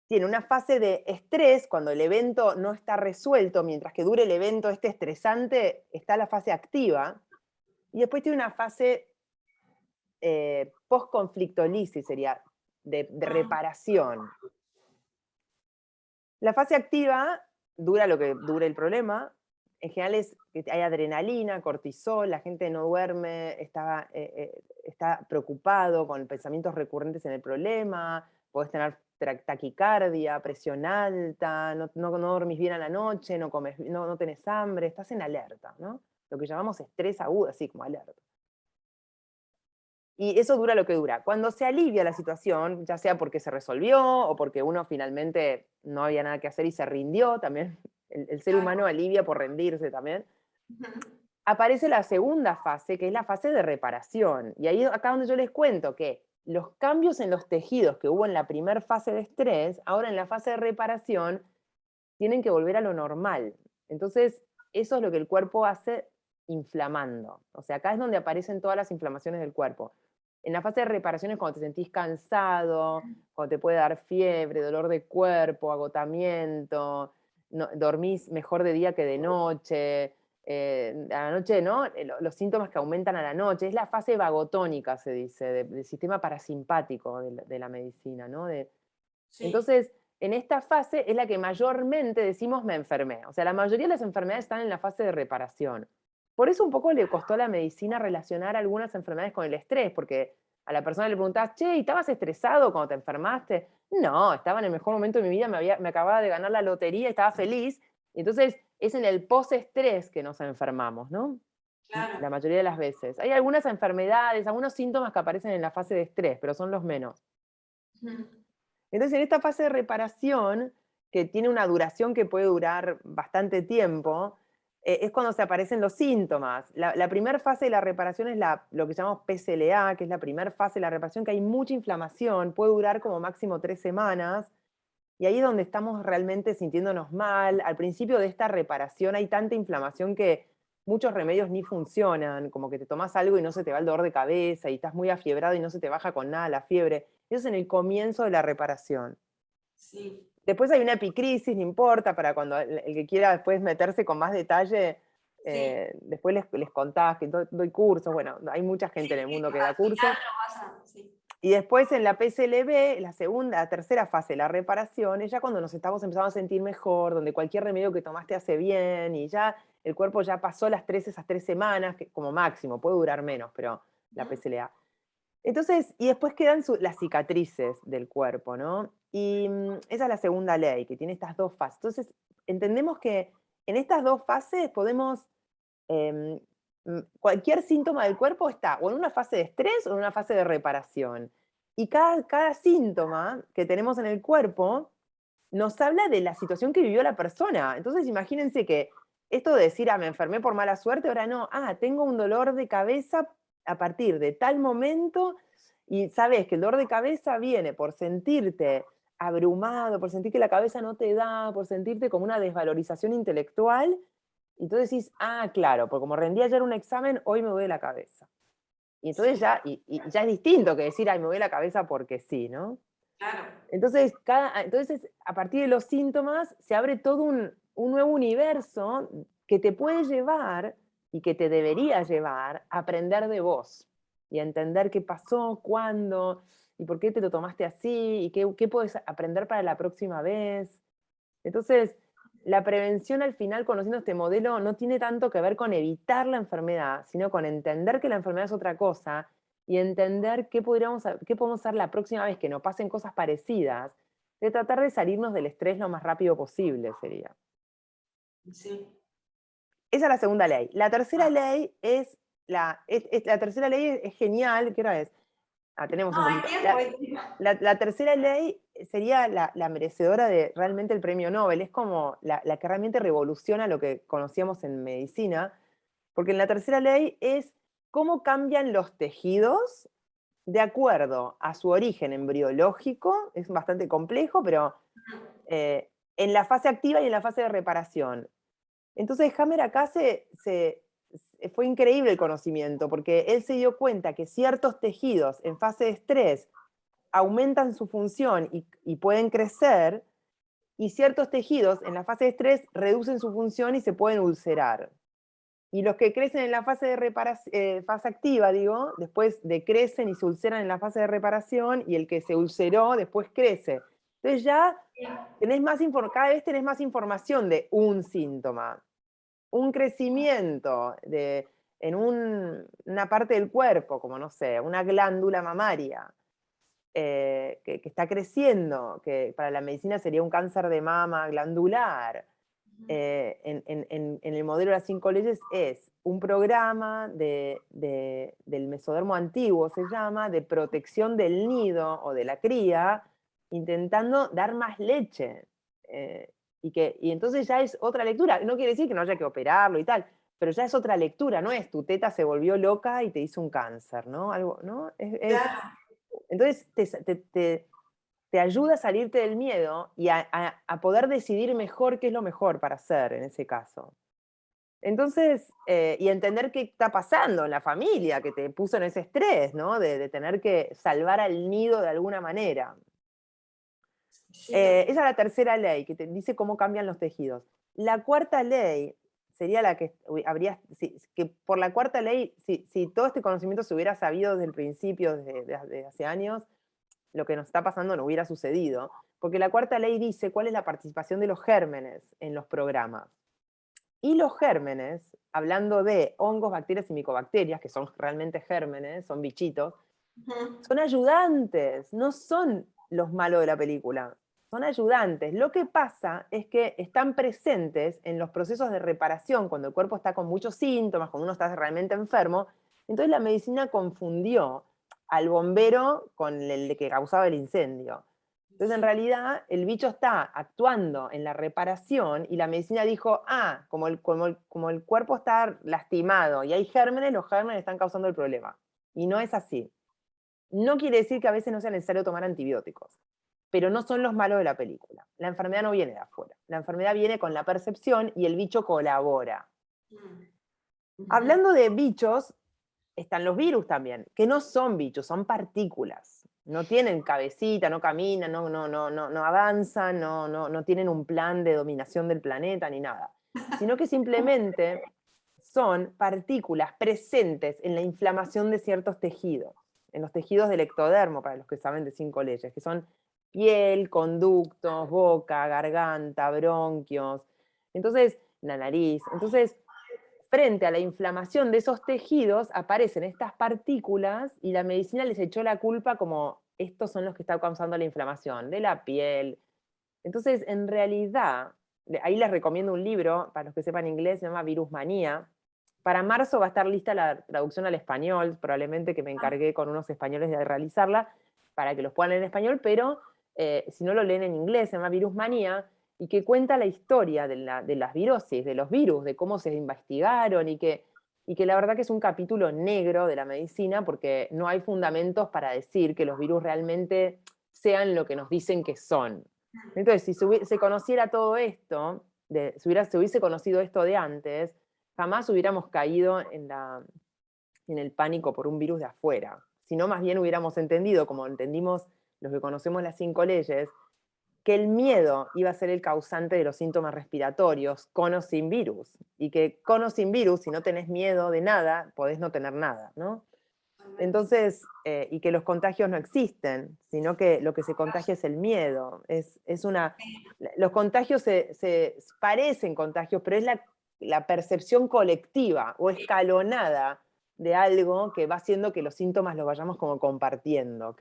Tiene una fase de estrés, cuando el evento no está resuelto, mientras que dure el evento este estresante, está la fase activa, y después tiene una fase post-conflictolisis, sería de reparación. La fase activa dura lo que dure el problema. En general es que hay adrenalina, cortisol, la gente no duerme, está preocupado con pensamientos recurrentes en el problema, podés tener taquicardia, presión alta, no dormís bien a la noche, no tenés hambre, estás en alerta, ¿no? Lo que llamamos estrés agudo, así como alerta. Y eso dura lo que dura. Cuando se alivia la situación, ya sea porque se resolvió o porque uno finalmente no había nada que hacer y se rindió, también el ser humano alivia por rendirse también, aparece la segunda fase, que es la fase de reparación. Y ahí acá donde yo les cuento que los cambios en los tejidos que hubo en la primera fase de estrés, ahora en la fase de reparación, tienen que volver a lo normal. Entonces, eso es lo que el cuerpo hace inflamando. O sea, acá es donde aparecen todas las inflamaciones del cuerpo. En la fase de reparación es cuando te sentís cansado, cuando te puede dar fiebre, dolor de cuerpo, agotamiento, dormís mejor de día que de noche, a la noche, ¿no? Los síntomas que aumentan a la noche. Es la fase vagotónica, se dice, del sistema parasimpático de la medicina, ¿no? Sí. Entonces, en esta fase es la que mayormente decimos me enfermé. O sea, la mayoría de las enfermedades están en la fase de reparación. Por eso un poco le costó a la medicina relacionar algunas enfermedades con el estrés, porque a la persona le preguntás, che, ¿y estabas estresado cuando te enfermaste? No, estaba en el mejor momento de mi vida, me acababa de ganar la lotería, estaba feliz. Entonces, es en el post-estrés que nos enfermamos, ¿no? Claro. La mayoría de las veces. Hay algunas enfermedades, algunos síntomas que aparecen en la fase de estrés, pero son los menos. Entonces, en esta fase de reparación, que tiene una duración que puede durar bastante tiempo, es cuando se aparecen los síntomas. La primera fase de la reparación es lo que llamamos PCLA, que es la primera fase de la reparación, que hay mucha inflamación, puede durar como máximo 3 semanas, y ahí es donde estamos realmente sintiéndonos mal. Al principio de esta reparación hay tanta inflamación que muchos remedios ni funcionan, como que te tomas algo y no se te va el dolor de cabeza, y estás muy afiebrado y no se te baja con nada la fiebre. Eso es en el comienzo de la reparación. Sí. Después hay una epicrisis, no importa, para cuando el que quiera después meterse con más detalle, después les contás que doy cursos, bueno, hay mucha gente en el mundo que da cursos. Sí. Y después en la PSLB, la tercera fase, la reparación, es ya cuando nos estamos empezando a sentir mejor, donde cualquier remedio que tomaste hace bien, y ya el cuerpo ya pasó esas 3 semanas, que como máximo, puede durar menos, pero la PSLA. Entonces, y después quedan las cicatrices del cuerpo, ¿no? Y esa es la segunda ley, que tiene estas dos fases. Entonces, entendemos que en estas dos fases podemos, cualquier síntoma del cuerpo está o en una fase de estrés o en una fase de reparación. Y cada síntoma que tenemos en el cuerpo nos habla de la situación que vivió la persona. Entonces, imagínense que esto de decir, me enfermé por mala suerte, ahora no, tengo un dolor de cabeza a partir de tal momento, y sabes que el dolor de cabeza viene por sentirte abrumado, por sentir que la cabeza no te da, por sentirte como una desvalorización intelectual, y tú decís, claro, porque como rendí ayer un examen, hoy me duele la cabeza. Y entonces ya es distinto que decir, me duele la cabeza porque sí, ¿no? Claro. Entonces, a partir de los síntomas se abre todo un nuevo universo que te puede llevar y que te debería llevar a aprender de vos y a entender qué pasó, cuándo y por qué te lo tomaste así y qué puedes aprender para la próxima vez. Entonces, la prevención al final, conociendo este modelo, no tiene tanto que ver con evitar la enfermedad, sino con entender que la enfermedad es otra cosa y entender qué podemos hacer la próxima vez que nos pasen cosas parecidas. de tratar de salirnos del estrés lo más rápido posible, sería. Sí. Esa es la segunda ley. La tercera ley la tercera ley es genial. ¿Qué hora es? Tenemos un No, hay poquito. tiempo, hay tiempo. La tercera ley sería la merecedora de realmente el premio Nobel. Es como la que realmente revoluciona lo que conocíamos en medicina, porque en la tercera ley es cómo cambian los tejidos de acuerdo a su origen embriológico. Es bastante complejo, pero en la fase activa y en la fase de reparación. Entonces Hammer acá fue increíble el conocimiento, porque él se dio cuenta que ciertos tejidos en fase de estrés aumentan su función y pueden crecer, y ciertos tejidos en la fase de estrés reducen su función y se pueden ulcerar. Y los que crecen en la fase de fase activa, digo, después decrecen y se ulceran en la fase de reparación, y el que se ulceró después crece. Entonces ya cada vez tenés más información de un síntoma. Un crecimiento en una parte del cuerpo, como no sé, una glándula mamaria, que está creciendo, que para la medicina sería un cáncer de mama glandular. En el modelo de las 5 leyes es un programa del mesodermo antiguo, se llama, de protección del nido o de la cría, intentando dar más leche. Y entonces ya es otra lectura. No quiere decir que no haya que operarlo y tal, pero ya es otra lectura, no es tu teta se volvió loca y te hizo un cáncer, ¿no? Algo, ¿no? Claro. Entonces te ayuda a salirte del miedo y a poder decidir mejor qué es lo mejor para hacer en ese caso. Entonces, y entender qué está pasando en la familia que te puso en ese estrés, ¿no? De tener que salvar al nido de alguna manera. Sí, Esa es la tercera ley, que te dice cómo cambian los tejidos. La cuarta ley sería la que habría, que por la cuarta ley, si todo este conocimiento se hubiera sabido desde el principio, desde hace años, lo que nos está pasando no hubiera sucedido, porque la cuarta ley dice cuál es la participación de los gérmenes en los programas. Y los gérmenes, hablando de hongos, bacterias y micobacterias, que son realmente gérmenes, son bichitos, son ayudantes, no son los malos de la película, son ayudantes. Lo que pasa es que están presentes en los procesos de reparación, cuando el cuerpo está con muchos síntomas, cuando uno está realmente enfermo. Entonces la medicina confundió al bombero con el que causaba el incendio. Entonces, en realidad, el bicho está actuando en la reparación y la medicina dijo, como el cuerpo está lastimado y hay gérmenes, los gérmenes están causando el problema. Y no es así. No quiere decir que a veces no sea necesario tomar antibióticos, pero no son los malos de la película. La enfermedad no viene de afuera. La enfermedad viene con la percepción y el bicho colabora. Hablando de bichos, están los virus también, que no son bichos, son partículas. No tienen cabecita, no caminan, no avanzan, no tienen un plan de dominación del planeta ni nada, sino que simplemente son partículas presentes en la inflamación de ciertos tejidos, en los tejidos del ectodermo, para los que saben de 5 leyes, que son piel, conductos, boca, garganta, bronquios, entonces la nariz. Entonces, frente a la inflamación de esos tejidos, aparecen estas partículas y la medicina les echó la culpa como estos son los que están causando la inflamación de la piel. Entonces, en realidad, ahí les recomiendo un libro, para los que sepan inglés, se llama Virusmanía. Para marzo va a estar lista la traducción al español, probablemente que me encargué con unos españoles de realizarla, para que los puedan leer en español, pero si no lo leen en inglés, se llama Virusmanía, y que cuenta la historia de las virosis, de los virus, de cómo se investigaron, y que la verdad que es un capítulo negro de la medicina, porque no hay fundamentos para decir que los virus realmente sean lo que nos dicen que son. Entonces, si se conociera todo esto, se hubiese conocido esto de antes, jamás hubiéramos caído en el pánico por un virus de afuera, sino más bien hubiéramos entendido, como entendimos los que conocemos las 5 leyes, que el miedo iba a ser el causante de los síntomas respiratorios, con o sin virus, y que con o sin virus, si no tenés miedo de nada, podés no tener nada, ¿no? Entonces, y que los contagios no existen, sino que lo que se contagia es el miedo. Los contagios se parecen contagios, pero es la percepción colectiva o escalonada de algo que va haciendo que los síntomas los vayamos como compartiendo, ¿ok?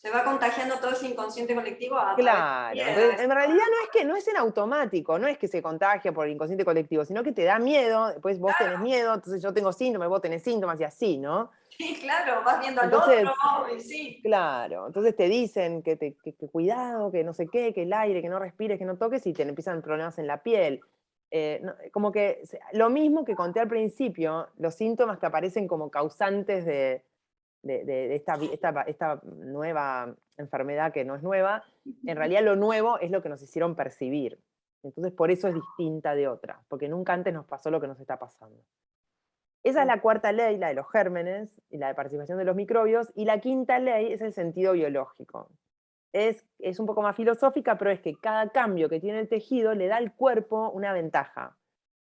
Se va contagiando todo ese inconsciente colectivo a través de Claro, la entonces piedra. en realidad no es en automático, no es que se contagia por el inconsciente colectivo, sino que te da miedo, después vos tenés miedo, entonces yo tengo síntomas, vos tenés síntomas y así, ¿no? Sí, claro, vas viendo al Entonces, otro, y sí. claro, entonces te dicen que cuidado, que no sé qué, que el aire, que no respires, que no toques y te empiezan problemas en la piel. Como que lo mismo que conté al principio, los síntomas que aparecen como causantes de esta nueva enfermedad que no es nueva, en realidad lo nuevo es lo que nos hicieron percibir. Entonces por eso es distinta de otra, porque nunca antes nos pasó lo que nos está pasando. Esa es la cuarta ley, la de los gérmenes y la de participación de los microbios, y la quinta ley es el sentido biológico. Es un poco más filosófica, pero es que cada cambio que tiene el tejido le da al cuerpo una ventaja.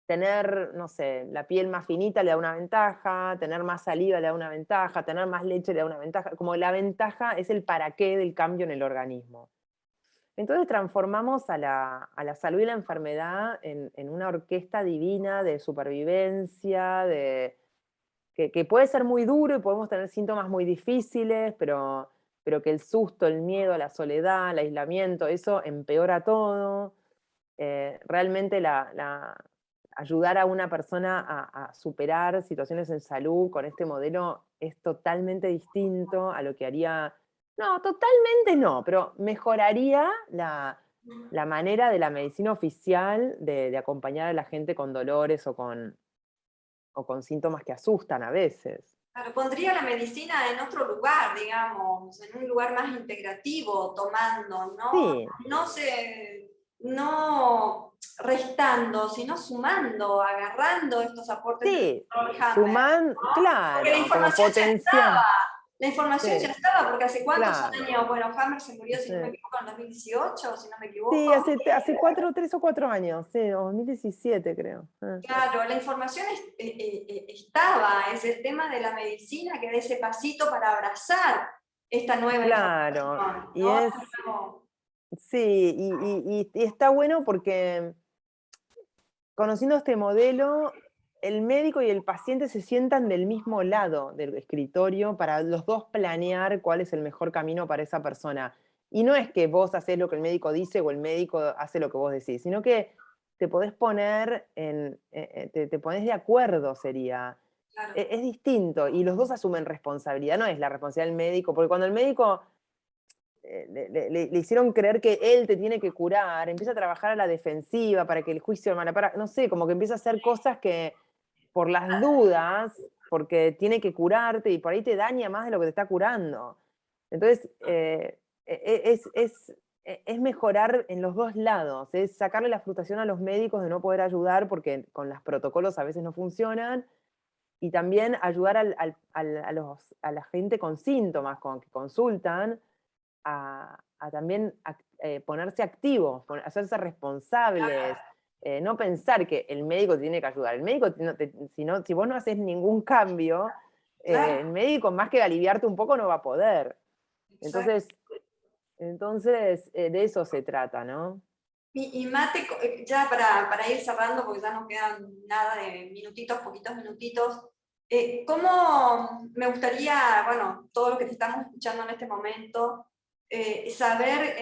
Tener, no sé, la piel más finita le da una ventaja, tener más saliva le da una ventaja, tener más leche le da una ventaja. Como la ventaja es el para qué del cambio en el organismo. Entonces transformamos a la salud y la enfermedad en una orquesta divina de supervivencia, que puede ser muy duro y podemos tener síntomas muy difíciles, pero que el susto, el miedo, la soledad, el aislamiento, eso empeora todo. Realmente ayudar a una persona a superar situaciones en salud con este modelo es totalmente distinto a lo que haría, no, totalmente no, pero mejoraría la manera de la medicina oficial de acompañar a la gente con dolores o con síntomas que asustan a veces. Claro, pondría la medicina en otro lugar, digamos, en un lugar más integrativo, tomando, Sí, no restando, sino sumando, agarrando estos aportes del sí, doctor Hammer, suman, ¿no? Porque la claro, como información ya potenciar. estaba, la información ya Sí, estaba, porque hace cuántos claro. años, bueno, Hammer se murió, si no me Sí. equivoco, en 2018, si no me Sí, equivoco. hace 3 o 4 años, sí, 2017 creo. Ah. Claro, la información estaba, es el tema de la medicina que da ese pasito para abrazar esta nueva Claro, información, y ¿no? es, sí, y está bueno porque conociendo este modelo, el médico y el paciente se sientan del mismo lado del escritorio para los dos planear cuál es el mejor camino para esa persona. Y no es que vos haces lo que el médico dice o el médico hace lo que vos decís, sino que te podés poner te pones de acuerdo, sería. Claro, Es distinto, y los dos asumen responsabilidad, no es la responsabilidad del médico, porque cuando el médico le hicieron creer que él te tiene que curar, empieza a trabajar a la defensiva para que el juicio de Malapara, no sé, como que empieza a hacer cosas que por las dudas, porque tiene que curarte y por ahí te daña más de lo que te está curando. Entonces, es mejorar en los dos lados, es sacarle la frustración a los médicos de no poder ayudar porque con los protocolos a veces no funcionan, y también ayudar a la gente con síntomas, que consultan, a también ponerse activos, hacerse responsables, no pensar que el médico te tiene que ayudar. El médico, si vos no haces ningún cambio, claro, el médico más que aliviarte un poco no va a poder. exacto. Entonces, de eso se trata, ¿no? Y Mate, ya para ir cerrando, porque ya no quedan nada de minutitos, poquitos minutitos, ¿cómo me gustaría, bueno, todo lo que te estamos escuchando en este momento, saber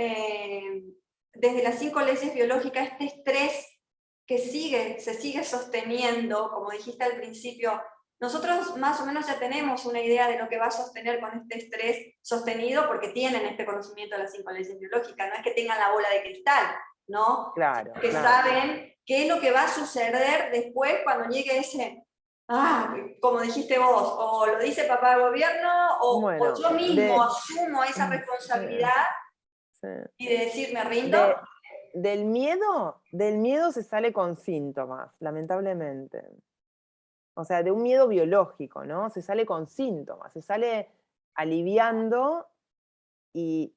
desde las 5 leyes biológicas este estrés que se sigue sosteniendo, como dijiste al principio? Nosotros más o menos ya tenemos una idea de lo que va a sostener con este estrés sostenido porque tienen este conocimiento de las 5 leyes biológicas, no es que tengan la bola de cristal, ¿no? Claro, Que claro. saben qué es lo que va a suceder después cuando llegue ese, como dijiste vos, o lo dice papá del gobierno, o Bueno, yo mismo asumo esa sí, responsabilidad sí. y de decir, me rindo. De, del miedo se sale con síntomas, lamentablemente. O sea, de un miedo biológico, ¿no? Se sale con síntomas, se sale aliviando y,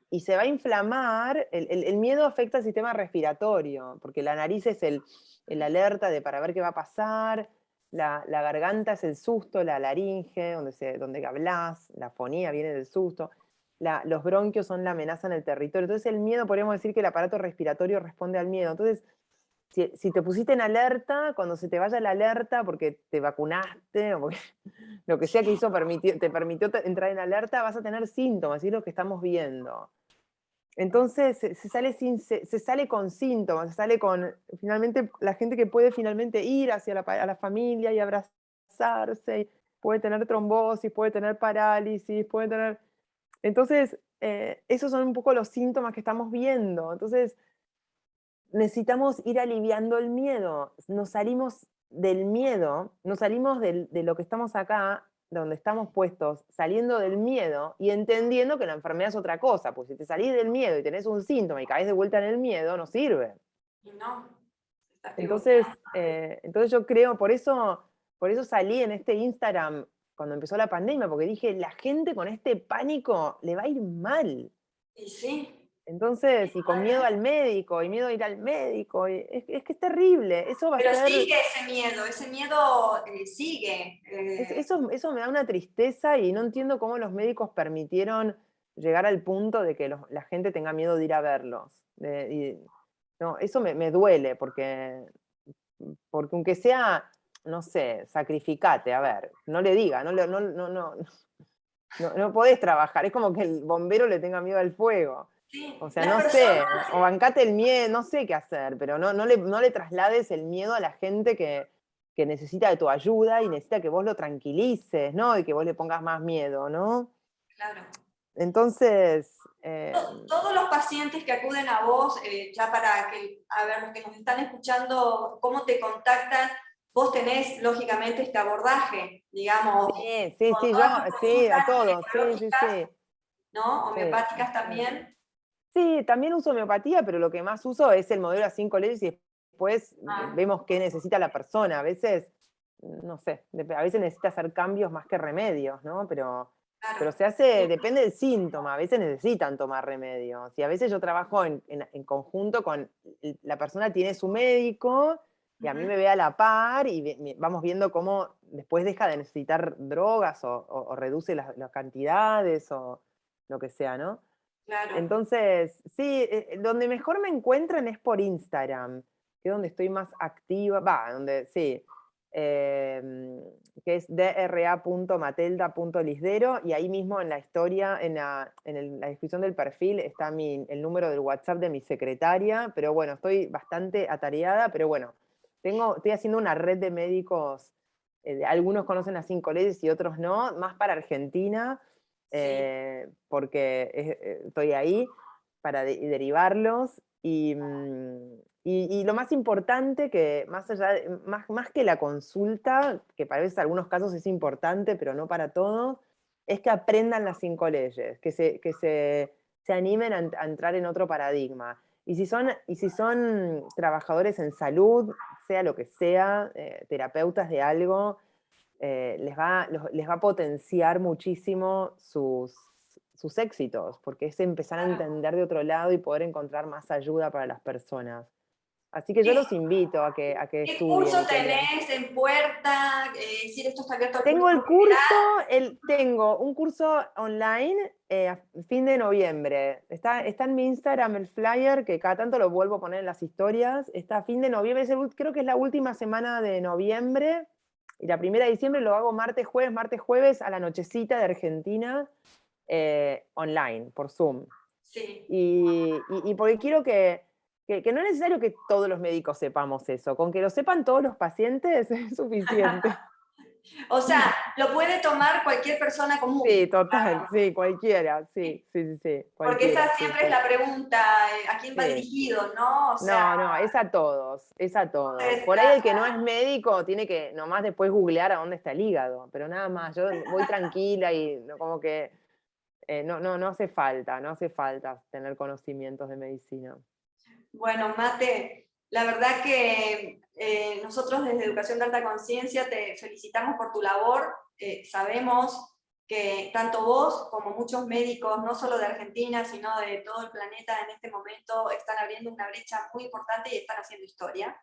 y se va a inflamar. El miedo afecta al sistema respiratorio, porque la nariz es el alerta de para ver qué va a pasar, la garganta es el susto, la laringe, donde hablás, la fonía viene del susto, los bronquios son la amenaza en el territorio. Entonces el miedo, podríamos decir que el aparato respiratorio responde al miedo. Entonces si te pusiste en alerta, cuando se te vaya la alerta porque te vacunaste o porque lo que sea que te permitió entrar en alerta, vas a tener síntomas, y es lo que estamos viendo. Entonces se sale con síntomas, se sale con finalmente la gente que puede finalmente ir hacia a la familia y abrazarse, y puede tener trombosis, puede tener parálisis, puede tener... Entonces, esos son un poco los síntomas que estamos viendo. Entonces, necesitamos ir aliviando el miedo. Nos salimos del miedo, nos salimos de lo que estamos acá, donde estamos puestos, saliendo del miedo y entendiendo que la enfermedad es otra cosa. Pues si te salís del miedo y tenés un síntoma y caes de vuelta en el miedo, no sirve. Y no, estás Entonces, pivoteando. entonces yo creo, por eso salí en este Instagram cuando empezó la pandemia, porque dije, la gente con este pánico le va a ir mal. Y sí. Entonces, y con miedo al médico, y miedo a ir al médico, es que es terrible. Eso va a Pero ser, sigue ese miedo sigue. eso me da una tristeza y no entiendo cómo los médicos permitieron llegar al punto de que la gente tenga miedo de ir a verlos. No, eso me duele, porque aunque sea, no sé, sacrificate, a ver, no le diga, no podés trabajar, es como que el bombero le tenga miedo al fuego. Sí, O sea, las no personas, sé, o bancate el miedo, no sé qué hacer, pero no le traslades el miedo a la gente que necesita de tu ayuda y necesita que vos lo tranquilices, ¿no? Y que vos le pongas más miedo, ¿no? claro. Entonces, Todos los pacientes que acuden a vos, ya para que, a ver, los que nos están escuchando, cómo te contactan, vos tenés lógicamente este abordaje, digamos, sí, con sí, todas tus sí, a consultas todos, sí, sí, ginecológicas, sí. ¿no? Sí, Homeopáticas sí. también. Sí, también uso homeopatía, pero lo que más uso es el modelo a 5 leyes y después Ah, vemos qué necesita la persona. A veces, no sé, a veces necesita hacer cambios más que remedios, ¿no? Pero claro. se hace, depende del síntoma, a veces necesitan tomar remedios. Y a veces yo trabajo en conjunto con, la persona tiene su médico y a mí Ujú, me ve a la par y vamos viendo cómo después deja de necesitar drogas o reduce las cantidades o lo que sea, ¿no? claro. Entonces, sí, donde mejor me encuentran es por Instagram, que es donde estoy más activa, donde sí, que es dra.matelda.lisdero, y ahí mismo en la historia, la descripción del perfil está el número del WhatsApp de mi secretaria, pero bueno, estoy bastante atareada, pero bueno, estoy haciendo una red de médicos, algunos conocen las 5 leyes y otros no, más para Argentina, Sí, porque estoy ahí para derivarlos. Y lo más importante, que más allá, más que la consulta, que para veces en algunos casos es importante, pero no para todos, es que aprendan las 5 leyes, se animen a entrar en otro paradigma. Y si son trabajadores en salud, sea lo que sea, terapeutas de algo, les va a potenciar muchísimo sus éxitos, porque es empezar a claro. entender de otro lado y poder encontrar más ayuda para las personas. Así que yo ¿Qué, los invito a que qué estudien curso y que lean. tenés en puerta? Decir, esto está abierto al Tengo público el curso, tengo un curso online a fin de noviembre. Está en mi Instagram el flyer, que cada tanto lo vuelvo a poner en las historias. Está a fin de noviembre, creo que es la última semana de noviembre. Y la primera de diciembre lo hago martes, jueves a la nochecita de Argentina, online, por Zoom. Sí. Y porque quiero que no es necesario que todos los médicos sepamos eso, con que lo sepan todos los pacientes es suficiente. O sea, lo puede tomar cualquier persona común, Sí, total, digamos, sí, cualquiera, sí, ¿sí? sí, sí, sí, Porque cualquiera, esa sí, siempre es sí. la pregunta, ¿a quién va Sí. dirigido, no? O sea, No, no, es a todos, es a todos. entonces, Por ahí el que no es médico tiene que nomás después googlear a dónde está el hígado, pero nada más, yo voy tranquila y como que no hace falta, no hace falta tener conocimientos de medicina. bueno, Mate, la verdad que nosotros desde Educación de Alta Conciencia te felicitamos por tu labor. Sabemos que tanto vos como muchos médicos, no solo de Argentina, sino de todo el planeta en este momento, están abriendo una brecha muy importante y están haciendo historia,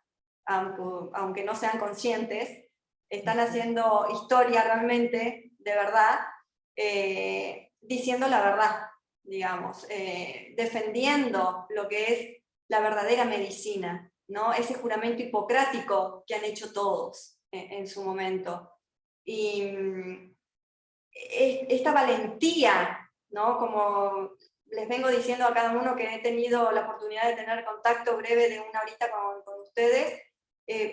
aunque no sean conscientes, están haciendo historia realmente, de verdad, diciendo la verdad, digamos, defendiendo lo que es la verdadera medicina, ¿no? Ese juramento hipocrático que han hecho todos en su momento. Y esta valentía, ¿no? Como les vengo diciendo a cada uno que he tenido la oportunidad de tener contacto breve de una horita con ustedes,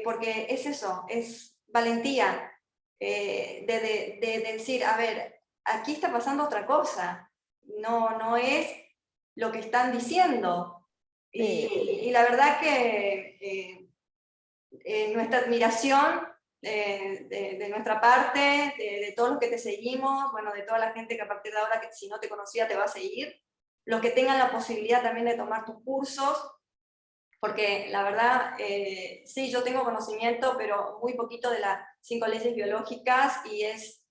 porque es eso, es valentía, de decir, a ver, aquí está pasando otra cosa, no es lo que están diciendo. Sí. Y la verdad que nuestra admiración de nuestra parte, de todos los que te seguimos, bueno, de toda la gente que a partir de ahora, que si no te conocía, te va a seguir, los que tengan la posibilidad también de tomar tus cursos, porque la verdad, sí, yo tengo conocimiento, pero muy poquito de las 5 leyes biológicas, y es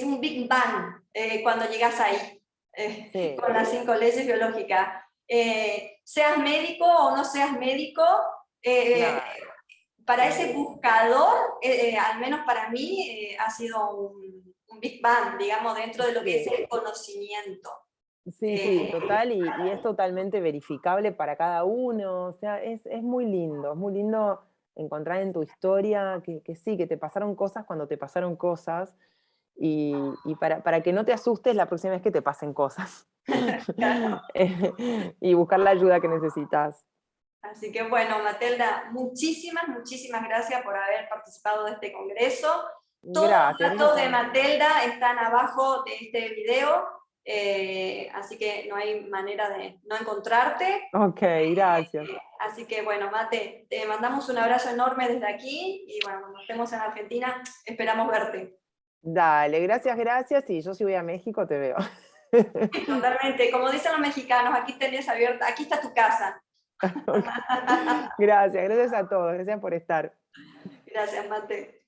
un Big Bang cuando llegas ahí, Sí. con las 5 leyes biológicas. Seas médico o no seas médico, Claro. para ese buscador, al menos para mí, ha sido un Big Bang, digamos, dentro de lo que es Sí. el conocimiento. Sí, sí, total, y es totalmente verificable para cada uno, o sea, es muy lindo encontrar en tu historia que sí, que te pasaron cosas cuando te pasaron cosas, y para que no te asustes la próxima vez que te pasen cosas, y buscar la ayuda que necesitas. Así que bueno, Matelda, muchísimas gracias por haber participado de este congreso. Todos los Gracias, datos de gracias. Matelda están abajo de este video, así que no hay manera de no encontrarte. Ok, gracias. Así que bueno, Mate, te mandamos un abrazo enorme desde aquí, y bueno, cuando estemos en Argentina, esperamos verte. Dale, gracias, y yo si voy a México te veo. Totalmente, como dicen los mexicanos, aquí tenés abierta, aquí está tu casa. Ok. Gracias a todos, gracias por estar. Gracias, Mate.